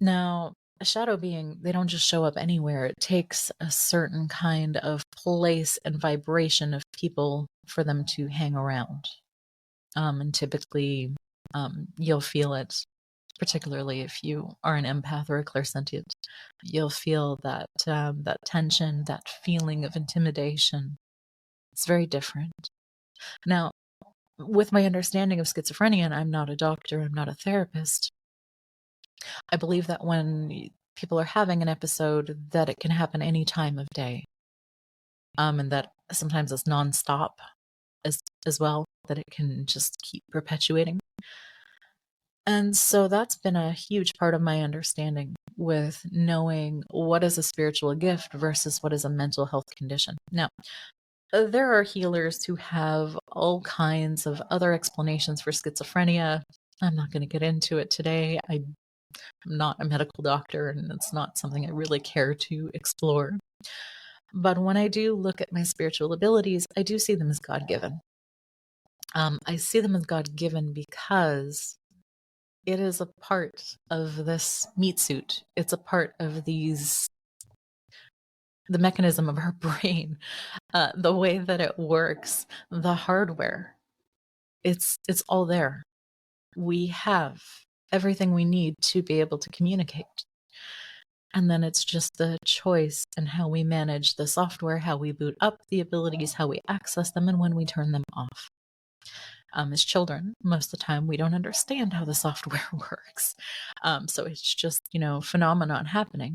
Now, a shadow being, they don't just show up anywhere. It takes a certain kind of place and vibration of people for them to hang around. And typically, you'll feel it, particularly if you are an empath or a clairsentient. You'll feel that that tension, that feeling of intimidation. It's very different. Now, with my understanding of schizophrenia, and I'm not a doctor, I'm not a therapist, I believe that when people are having an episode, that it can happen any time of day, and that sometimes it's nonstop as well, that it can just keep perpetuating. And so that's been a huge part of my understanding with knowing what is a spiritual gift versus what is a mental health condition. Now, there are healers who have all kinds of other explanations for schizophrenia. I'm not going to get into it today. I'm not a medical doctor, and it's not something I really care to explore. But when I do look at my spiritual abilities, I do see them as God-given. I see them as God-given because it is a part of this meat suit. It's a part of the mechanism of our brain, the way that it works, the hardware. It's all there. We have everything we need to be able to communicate. And then it's just the choice and how we manage the software, how we boot up the abilities, how we access them, and when we turn them off. As children, most of the time we don't understand how the software works. So it's just, phenomenon happening.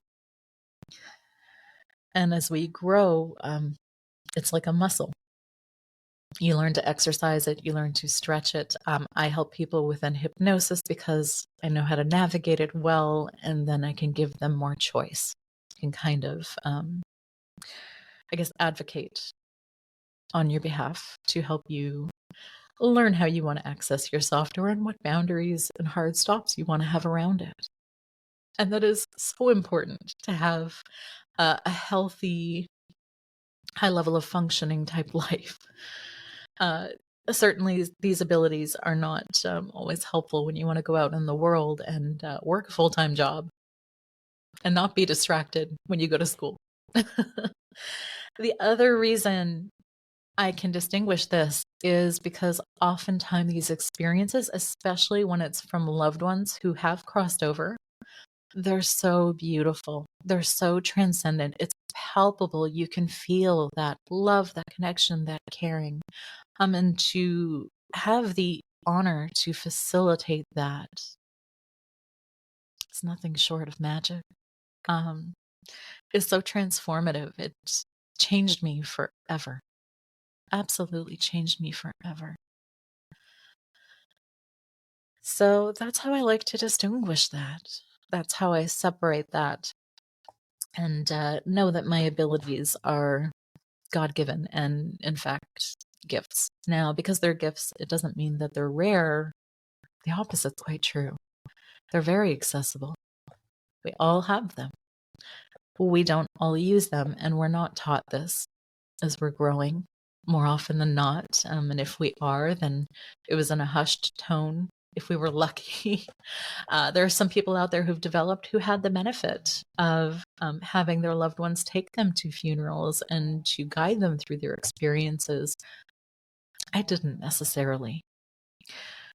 And as we grow, it's like a muscle. You learn to exercise it, you learn to stretch it. I help people within hypnosis because I know how to navigate it well, and then I can give them more choice. I can kind of, advocate on your behalf to help you learn how you want to access your software and what boundaries and hard stops you want to have around it. And that is so important to have a healthy, high level of functioning type life. Certainly, these abilities are not always helpful when you want to go out in the world and work a full-time job and not be distracted when you go to school. The other reason I can distinguish this is because oftentimes these experiences, especially when it's from loved ones who have crossed over, they're so beautiful. They're so transcendent. It's palpable. You can feel that love, that connection, that caring. And to have the honor to facilitate that, it's nothing short of magic. It's so transformative. It's changed me forever. Absolutely changed me forever. So that's how I like to distinguish that. That's how I separate that and know that my abilities are God-given and, in fact, gifts. Now, because they're gifts, it doesn't mean that they're rare. The opposite's quite true. They're very accessible. We all have them. We don't all use them, and we're not taught this as we're growing more often than not. And if we are, then it was in a hushed tone. If we were lucky, there are some people out there who've developed who had the benefit of having their loved ones take them to funerals and to guide them through their experiences. I didn't necessarily.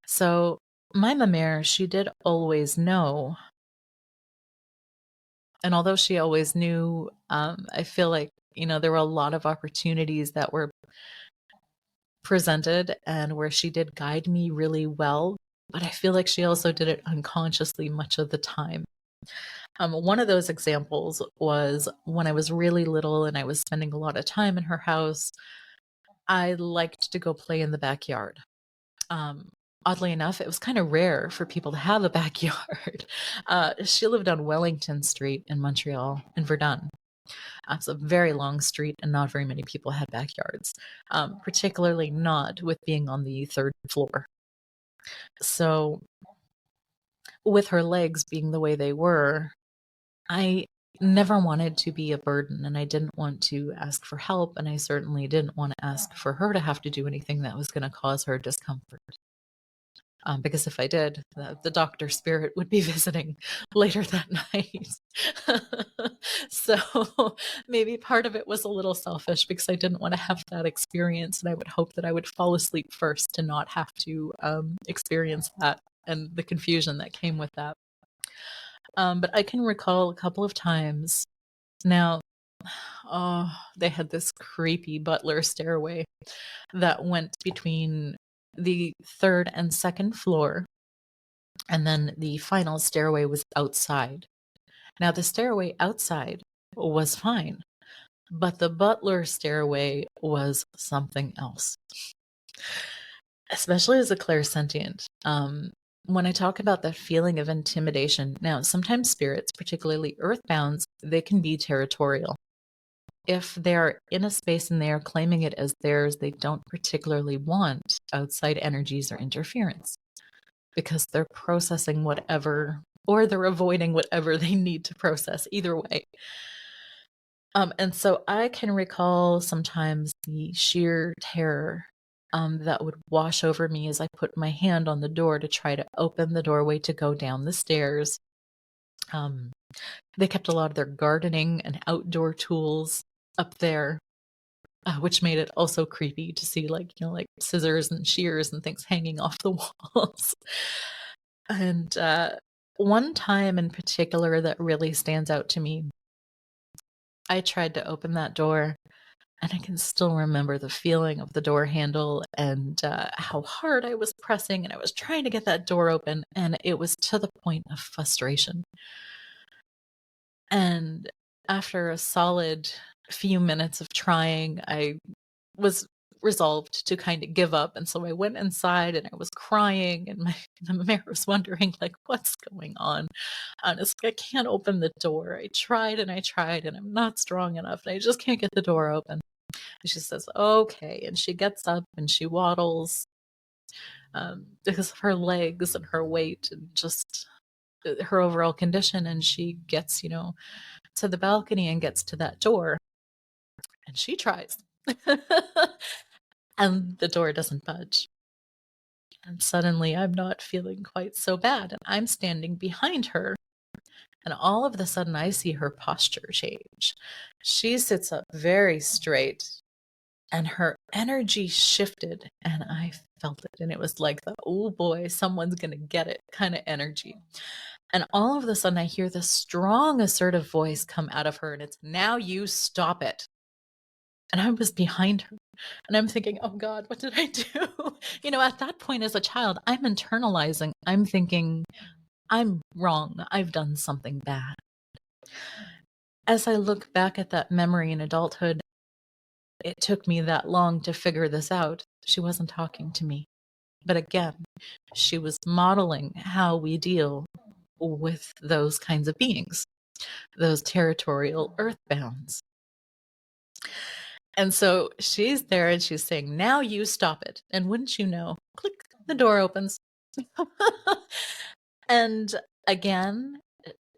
So my mère, she did always know. And although she always knew, I feel like, there were a lot of opportunities that were presented and where she did guide me really well, but I feel like she also did it unconsciously much of the time. One of those examples was when I was really little and I was spending a lot of time in her house. I liked to go play in the backyard. Oddly enough, it was kind of rare for people to have a backyard. She lived on Wellington Street in Montreal, in Verdun. It's a very long street, and not very many people had backyards, particularly not with being on the third floor. So, with her legs being the way they were, I never wanted to be a burden, and I didn't want to ask for help, and I certainly didn't want to ask for her to have to do anything that was going to cause her discomfort. Because if I did, the doctor spirit would be visiting later that night. So maybe part of it was a little selfish because I didn't want to have that experience, and I would hope that I would fall asleep first to not have to experience that and the confusion that came with that. But I can recall a couple of times now. Oh, they had this creepy butler stairway that went between the third and second floor, and then the final stairway was outside. Now, the stairway outside was fine, but the butler stairway was something else, especially as a clairsentient. When I talk about that feeling of intimidation, now, sometimes spirits, particularly earthbounds, they can be territorial. If they're in a space and they are claiming it as theirs, they don't particularly want outside energies or interference because they're processing whatever, or they're avoiding whatever they need to process, either way. And so I can recall sometimes the sheer terror that would wash over me as I put my hand on the door to try to open the doorway to go down the stairs. They kept a lot of their gardening and outdoor tools up there. which made it also creepy to see like scissors and shears and things hanging off the walls. And one time in particular that really stands out to me, I tried to open that door, and I can still remember the feeling of the door handle and how hard I was pressing, and I was trying to get that door open, and it was to the point of frustration. And after a solid few minutes of trying, I was resolved to kind of give up. And so I went inside and I was crying, and the mayor was wondering, like, what's going on? Honestly, I can't open the door. I tried and I tried, and I'm not strong enough. And I just can't get the door open. And she says, okay. And she gets up and she waddles because of her legs and her weight and just her overall condition. And she gets, to the balcony and gets to that door. And she tries. And the door doesn't budge. And suddenly I'm not feeling quite so bad. And I'm standing behind her. And all of a sudden I see her posture change. She sits up very straight and her energy shifted, and I felt it. And it was like the, oh boy, someone's going to get it kind of energy. And all of a sudden I hear this strong, assertive voice come out of her, and it's, now you stop it. And I was behind her. And I'm thinking, oh God, what did I do? At that point as a child, I'm internalizing. I'm thinking, I'm wrong. I've done something bad. As I look back at that memory in adulthood, it took me that long to figure this out. She wasn't talking to me. But again, she was modeling how we deal with those kinds of beings, those territorial earthbounds. And so she's there and she's saying, now you stop it. And wouldn't you know, click, the door opens. And again,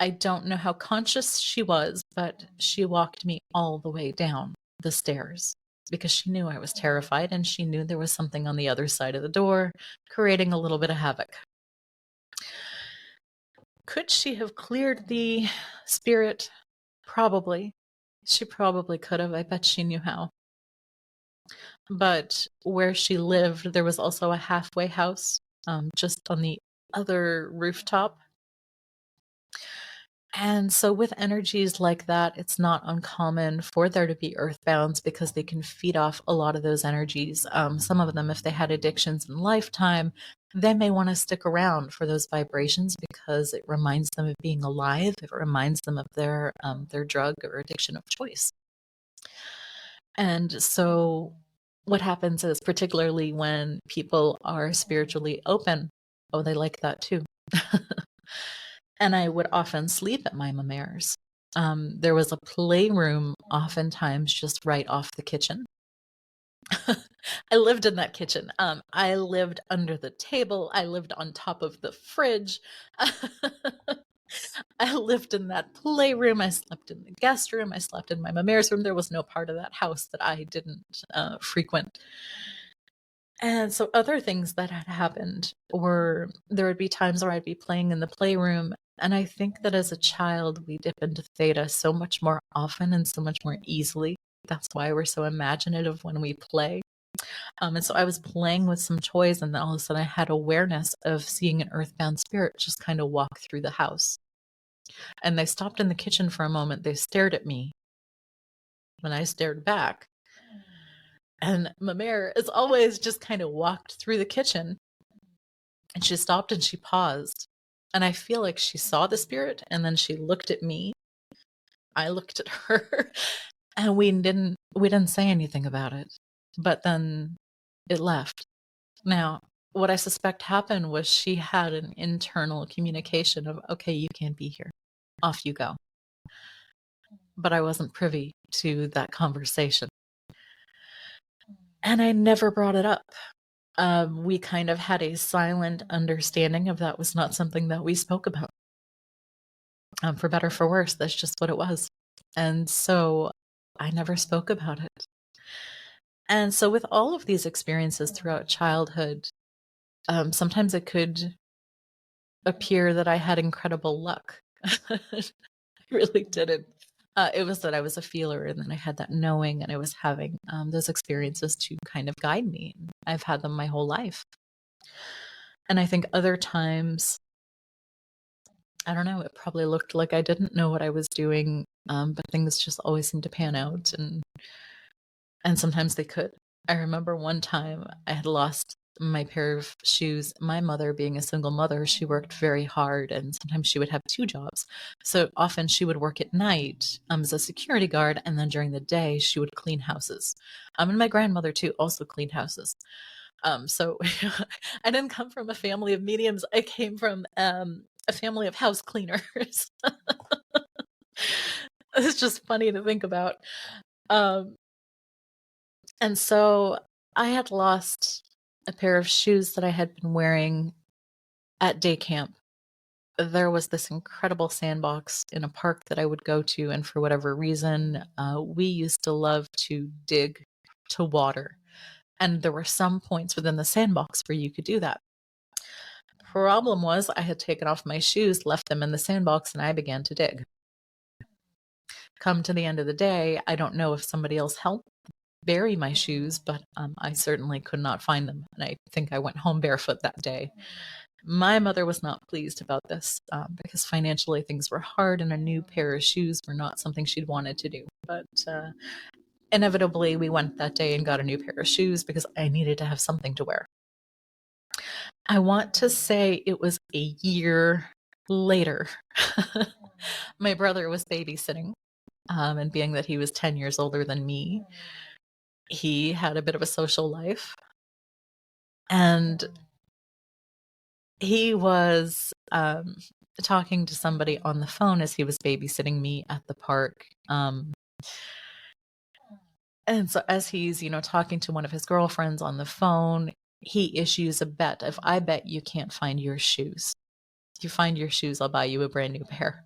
I don't know how conscious she was, but she walked me all the way down the stairs because she knew I was terrified, and she knew there was something on the other side of the door creating a little bit of havoc. Could she have cleared the spirit? Probably. She probably could have. I bet she knew how. But where she lived, there was also a halfway house just on the other rooftop. And so with energies like that, it's not uncommon for there to be earthbounds because they can feed off a lot of those energies. Some of them, if they had addictions in lifetime, they may want to stick around for those vibrations because it reminds them of being alive. It reminds them of their drug or addiction of choice. And so what happens is, particularly when people are spiritually open, oh, they like that too. And I would often sleep at my mama's. There was a playroom oftentimes just right off the kitchen. I lived in that kitchen. I lived under the table. I lived on top of the fridge. I lived in that playroom. I slept in the guest room. I slept in my mama's room. There was no part of that house that I didn't frequent. And so other things that had happened were, there would be times where I'd be playing in the playroom. And I think that as a child, we dip into theta so much more often and so much more easily. That's why we're so imaginative when we play. And so I was playing with some toys, and then all of a sudden I had awareness of seeing an earthbound spirit just kind of walk through the house. And they stopped in the kitchen for a moment. They stared at me. When I stared back, and Mamere, as always, just kind of walked through the kitchen, and she stopped and she paused. And I feel like she saw the spirit, and then she looked at me. I looked at her, and we didn't say anything about it. But then it left. Now, what I suspect happened was she had an internal communication of, okay, you can't be here. Off you go. But I wasn't privy to that conversation. And I never brought it up. We kind of had a silent understanding of that was not something that we spoke about. For better or for worse, that's just what it was. And so I never spoke about it. And so with all of these experiences throughout childhood, sometimes it could appear that I had incredible luck. I really didn't. It was that I was a feeler, and then I had that knowing, and I was having those experiences to kind of guide me. I've had them my whole life. And I think other times, I don't know, it probably looked like I didn't know what I was doing, but things just always seemed to pan out, and sometimes they could. I remember one time I had lost my pair of shoes. My mother, being a single mother, she worked very hard, and sometimes she would have two jobs. So often she would work at night as a security guard, and then during the day she would clean houses. And my grandmother too also cleaned houses. So I didn't come from a family of mediums. I came from a family of house cleaners. It's just funny to think about. Um, and so I had lost a pair of shoes that I had been wearing at day camp. There was this incredible sandbox in a park that I would go to, and for whatever reason, we used to love to dig to water. And there were some points within the sandbox where you could do that. Problem was, I had taken off my shoes, left them in the sandbox, and I began to dig. Come to the end of the day, I don't know if somebody else helped bury my shoes, but I certainly could not find them. And I think I went home barefoot that day. My mother was not pleased about this because financially things were hard, and a new pair of shoes were not something she'd wanted to do. But inevitably, we went that day and got a new pair of shoes because I needed to have something to wear. I want to say it was a year later. My brother was babysitting, and being that he was 10 years older than me, he had a bit of a social life. And he was talking to somebody on the phone as he was babysitting me at the park. And so as he's, talking to one of his girlfriends on the phone, he issues a bet. If I bet you can't find your shoes, if you find your shoes, I'll buy you a brand new pair.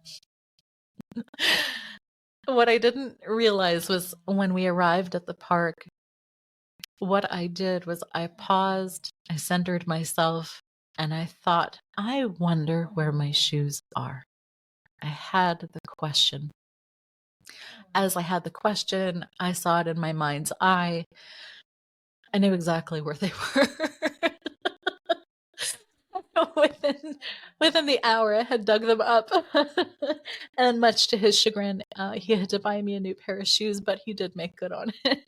What I didn't realize was when we arrived at the park, what I did was I paused, I centered myself, and I thought, I wonder where my shoes are. I had the question. As I had the question, I saw it in my mind's eye. I knew exactly where they were. Within the hour, I had dug them up. And much to his chagrin, he had to buy me a new pair of shoes, but he did make good on it.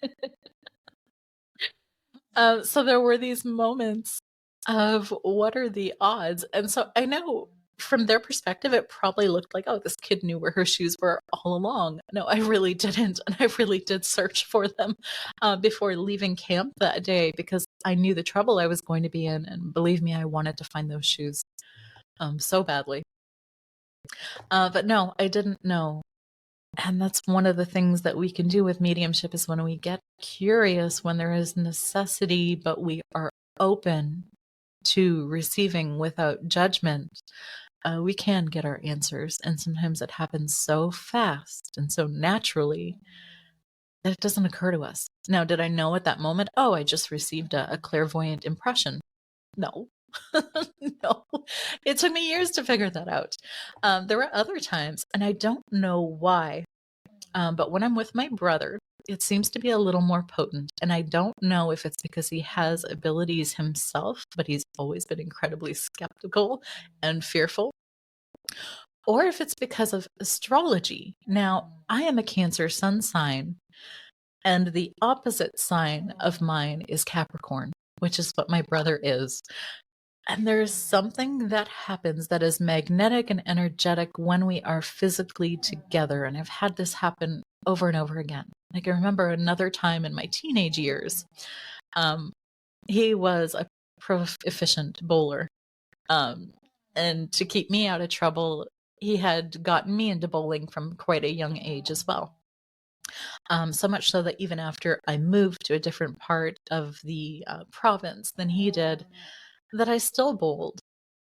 So there were these moments of what are the odds? And so I know from their perspective, it probably looked like, oh, this kid knew where her shoes were all along. No, I really didn't. And I really did search for them before leaving camp that day because I knew the trouble I was going to be in. And believe me, I wanted to find those shoes so badly. But no, I didn't know. And that's one of the things that we can do with mediumship is when we get curious, when there is necessity, but we are open to receiving without judgment, we can get our answers. And sometimes it happens so fast and so naturally that it doesn't occur to us. Now, did I know at that moment, oh, I just received a clairvoyant impression? No. No, it took me years to figure that out. There were other times, and I don't know why, but when I'm with my brother, it seems to be a little more potent. And I don't know if it's because he has abilities himself, but he's always been incredibly skeptical and fearful, or if it's because of astrology. Now, I am a Cancer sun sign, and the opposite sign of mine is Capricorn, which is what my brother is. And there's something that happens that is magnetic and energetic when we are physically together. And I've had this happen over and over again. I can remember another time in my teenage years. He was a proficient bowler. And to keep me out of trouble, he had gotten me into bowling from quite a young age as well. So much so that even after I moved to a different part of the province than he did, that I still bowled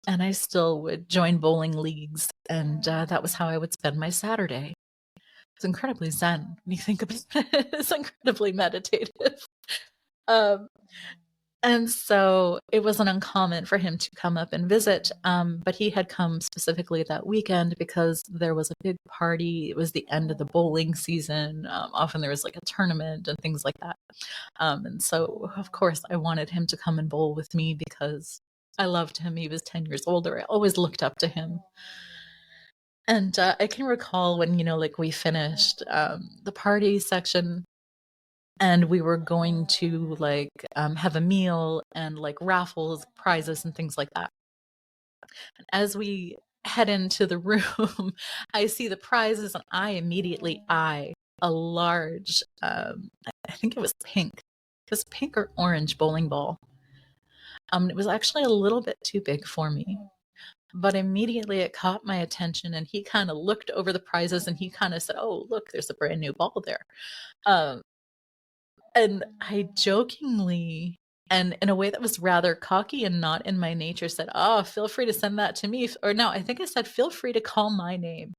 and I still would join bowling leagues. And that was how I would spend my Saturday. It's incredibly zen when you think about it. It's incredibly meditative. And so it wasn't uncommon for him to come up and visit, but he had come specifically that weekend because there was a big party. It was the end of the bowling season. Often there was like a tournament and things like that. And so, of course, I wanted him to come and bowl with me because I loved him. He was 10 years older. I always looked up to him. And I can recall when, like we finished the party section and we were going to like have a meal and like raffles, prizes, and things like that. As we head into the room, I see the prizes and I immediately eye a large, I think it was pink, because pink or orange bowling ball. It was actually a little bit too big for me, but immediately it caught my attention and he kind of looked over the prizes and he kind of said, "Oh, look, there's a brand new ball there." Um, and I jokingly, and in a way that was rather cocky and not in my nature, said, "Oh, feel free to send that to me." Or no, I think I said, "Feel free to call my name."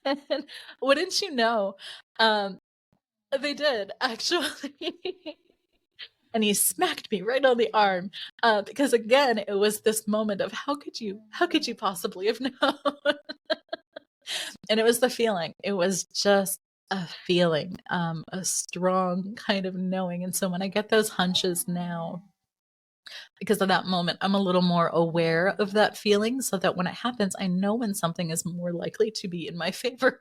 And wouldn't you know, um, they did actually. And he smacked me right on the arm because again, it was this moment of how could you possibly have known? And it was the feeling. It was just a feeling, a strong kind of knowing. And so when I get those hunches now, because of that moment, I'm a little more aware of that feeling so that when it happens, I know when something is more likely to be in my favor.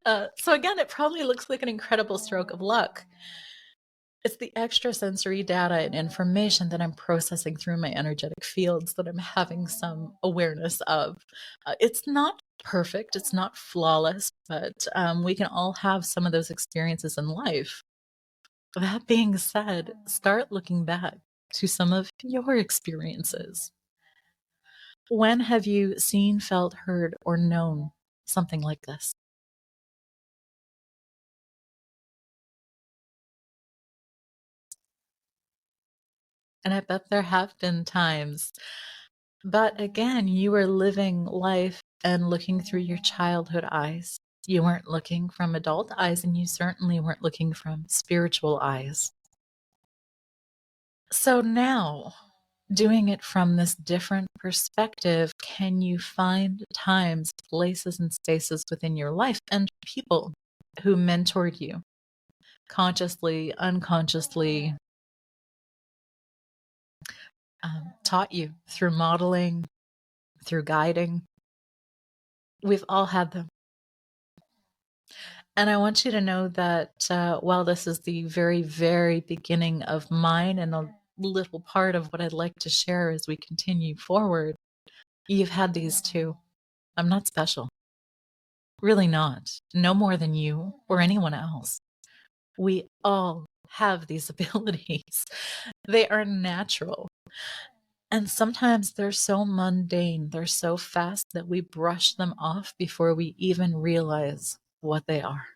So again, it probably looks like an incredible stroke of luck. It's the extrasensory data and information that I'm processing through my energetic fields that I'm having some awareness of. It's not perfect, it's not flawless, but we can all have some of those experiences in life. That being said, start looking back to some of your experiences. When have you seen, felt, heard, or known something like this? And I bet there have been times. But again, you were living life and looking through your childhood eyes. You weren't looking from adult eyes, and you certainly weren't looking from spiritual eyes. So now, doing it from this different perspective, can you find times, places, and spaces within your life and people who mentored you consciously, unconsciously, taught you through modeling, through guiding? We've all had them. And I want you to know that while this is the very, very beginning of mine and a little part of what I'd like to share as we continue forward, you've had these too. I'm not special. Really not. No more than you or anyone else. We all have these abilities. They are natural. And sometimes they're so mundane, they're so fast that we brush them off before we even realize what they are.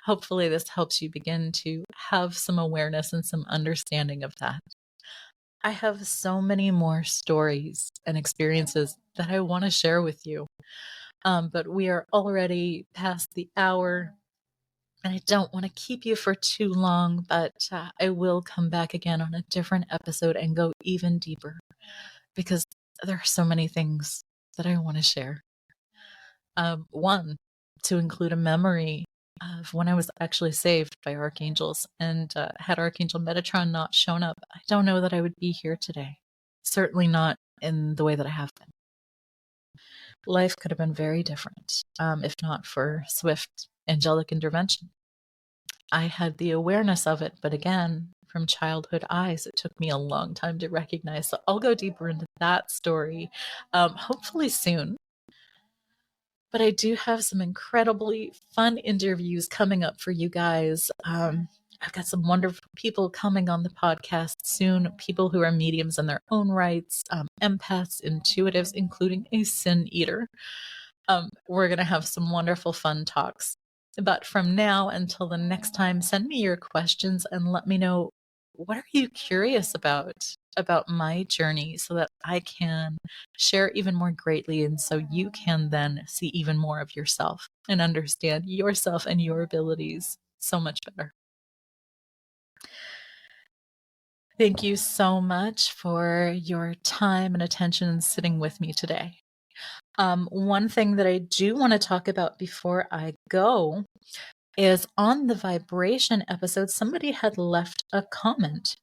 Hopefully, this helps you begin to have some awareness and some understanding of that. I have so many more stories and experiences that I want to share with you, but we are already past the hour. And I don't want to keep you for too long, but I will come back again on a different episode and go even deeper because there are so many things that I want to share. One, to include a memory of when I was actually saved by archangels, and had Archangel Metatron not shown up, I don't know that I would be here today. Certainly not in the way that I have been. Life could have been very different if not for swift angelic intervention. I had the awareness of it, but again, from childhood eyes, it took me a long time to recognize. So I'll go deeper into that story, hopefully soon. But I do have some incredibly fun interviews coming up for you guys. I've got some wonderful people coming on the podcast soon, people who are mediums in their own rights, empaths, intuitives, including a sin eater. We're going to have some wonderful fun talks. But from now until the next time, send me your questions and let me know what are you curious about my journey so that I can share even more greatly, and so you can then see even more of yourself and understand yourself and your abilities so much better. Thank you so much for your time and attention sitting with me today. One thing that I do want to talk about before I go is on the vibration episode, somebody had left a comment.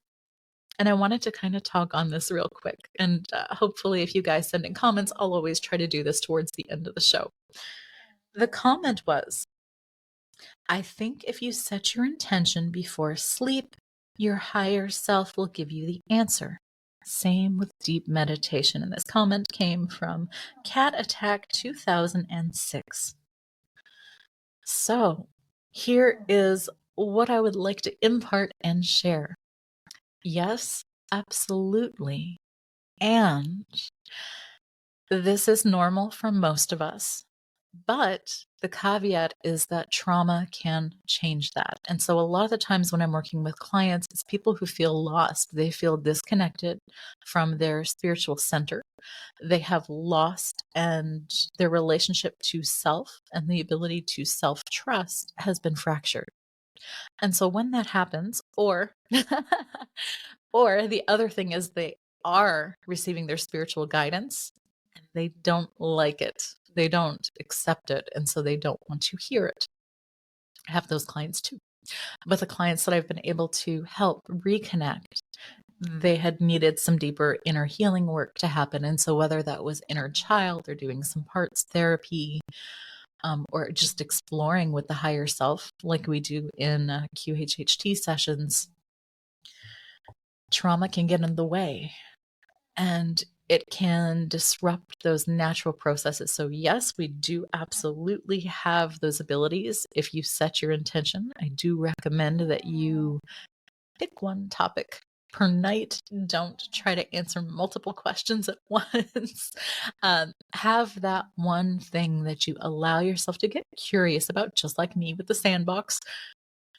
And I wanted to kind of talk on this real quick. And hopefully, if you guys send in comments, I'll always try to do this towards the end of the show. The comment was, I think if you set your intention before sleep, your higher self will give you the answer. Same with deep meditation. And this comment came from Cat Attack 2006. So here is what I would like to impart and share. Yes, absolutely. And this is normal for most of us. But the caveat is that trauma can change that. And so a lot of the times when I'm working with clients, it's people who feel lost. They feel disconnected from their spiritual center. They have lost, and their relationship to self and the ability to self-trust has been fractured. And so when that happens, or or the other thing is they are receiving their spiritual guidance and they don't like it. They don't accept it, and so they don't want to hear it. I have those clients too. But the clients that I've been able to help reconnect, they had needed some deeper inner healing work to happen. And so whether that was inner child or doing some parts therapy, or just exploring with the higher self, like we do in QHHT sessions, trauma can get in the way and it can disrupt those natural processes. So yes, we do absolutely have those abilities. If you set your intention, I do recommend that you pick one topic per night. Don't try to answer multiple questions at once. Have that one thing that you allow yourself to get curious about, just like me with the sandbox.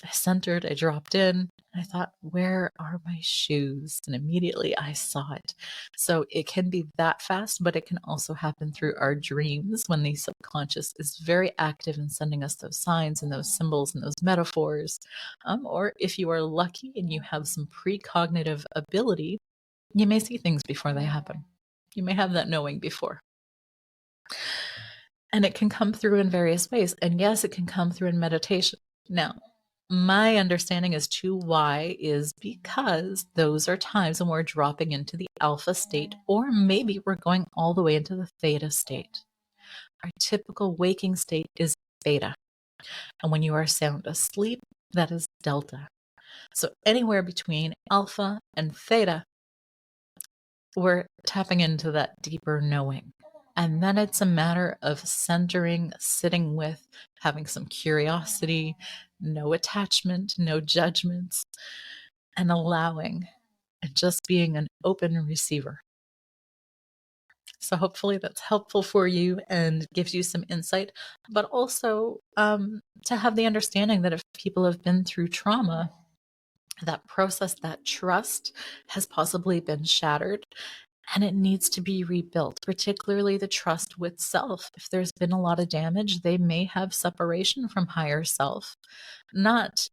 I centered, I dropped in, I thought, where are my shoes? And immediately I saw it. So it can be that fast, but it can also happen through our dreams when the subconscious is very active in sending us those signs and those symbols and those metaphors. Or if you are lucky and you have some precognitive ability, you may see things before they happen. You may have that knowing before. And it can come through in various ways. And yes, it can come through in meditation. Now, my understanding as to why is because those are times when we're dropping into the alpha state, or maybe we're going all the way into the theta state. Our typical waking state is beta. And when you are sound asleep, that is delta. So anywhere between alpha and theta, we're tapping into that deeper knowing. And then it's a matter of centering, sitting with, having some curiosity, no attachment, no judgments, and allowing, and just being an open receiver. So hopefully that's helpful for you and gives you some insight, but also to have the understanding that if people have been through trauma, that process, that trust has possibly been shattered. And it needs to be rebuilt, particularly the trust with self. If there's been a lot of damage, they may have separation from higher self. Not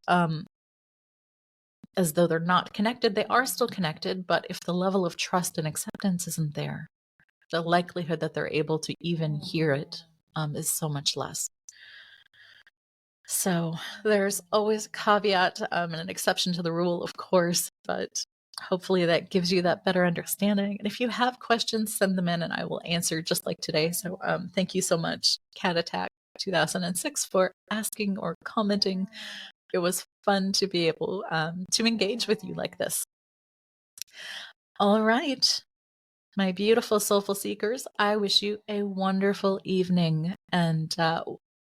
as though they're not connected, they are still connected, but if the level of trust and acceptance isn't there, the likelihood that they're able to even hear it is so much less. So there's always a caveat and an exception to the rule, of course, but hopefully that gives you that better understanding. And if you have questions, send them in and I will answer just like today. So thank you so much, Cat Attack 2006, for asking or commenting. It was fun to be able to engage with you like this. All right, my beautiful soulful seekers, I wish you a wonderful evening, and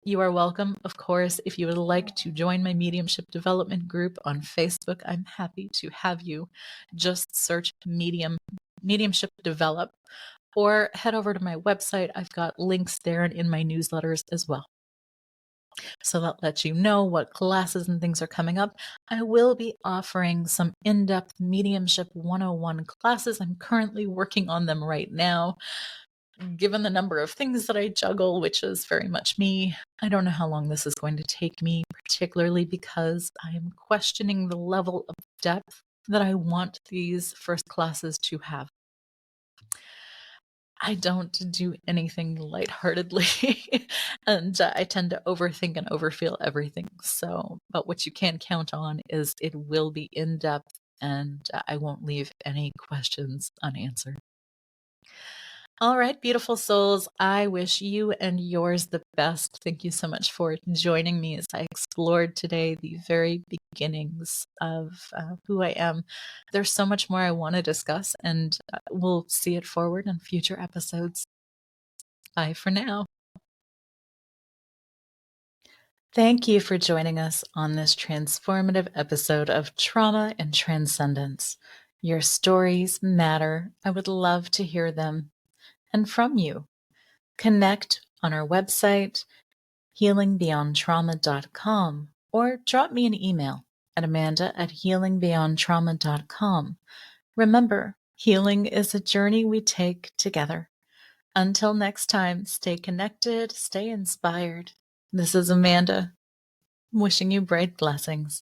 you are welcome, of course. If you would like to join my mediumship development group on Facebook, I'm happy to have you. Just search mediumship develop, or head over to my website. I've got links there and in my newsletters as well. So that lets you know what classes and things are coming up. I will be offering some in-depth mediumship 101 classes. I'm currently working on them right now. Given the number of things that I juggle, which is very much me, I don't know how long this is going to take me, particularly because I am questioning the level of depth that I want these first classes to have. I don't do anything lightheartedly, and I tend to overthink and overfeel everything. So, but what you can count on is it will be in depth, and I won't leave any questions unanswered. All right, beautiful souls, I wish you and yours the best. Thank you so much for joining me as I explored today the very beginnings of who I am. There's so much more I want to discuss, and we'll see it forward in future episodes. Bye for now. Thank you for joining us on this transformative episode of Trauma and Transcendence. Your stories matter. I would love to hear them and from you. Connect on our website, healingbeyondtrauma.com, or drop me an email at amanda@healingbeyondtrauma.com. Remember, healing is a journey we take together. Until next time, stay connected, stay inspired. This is Amanda, wishing you bright blessings.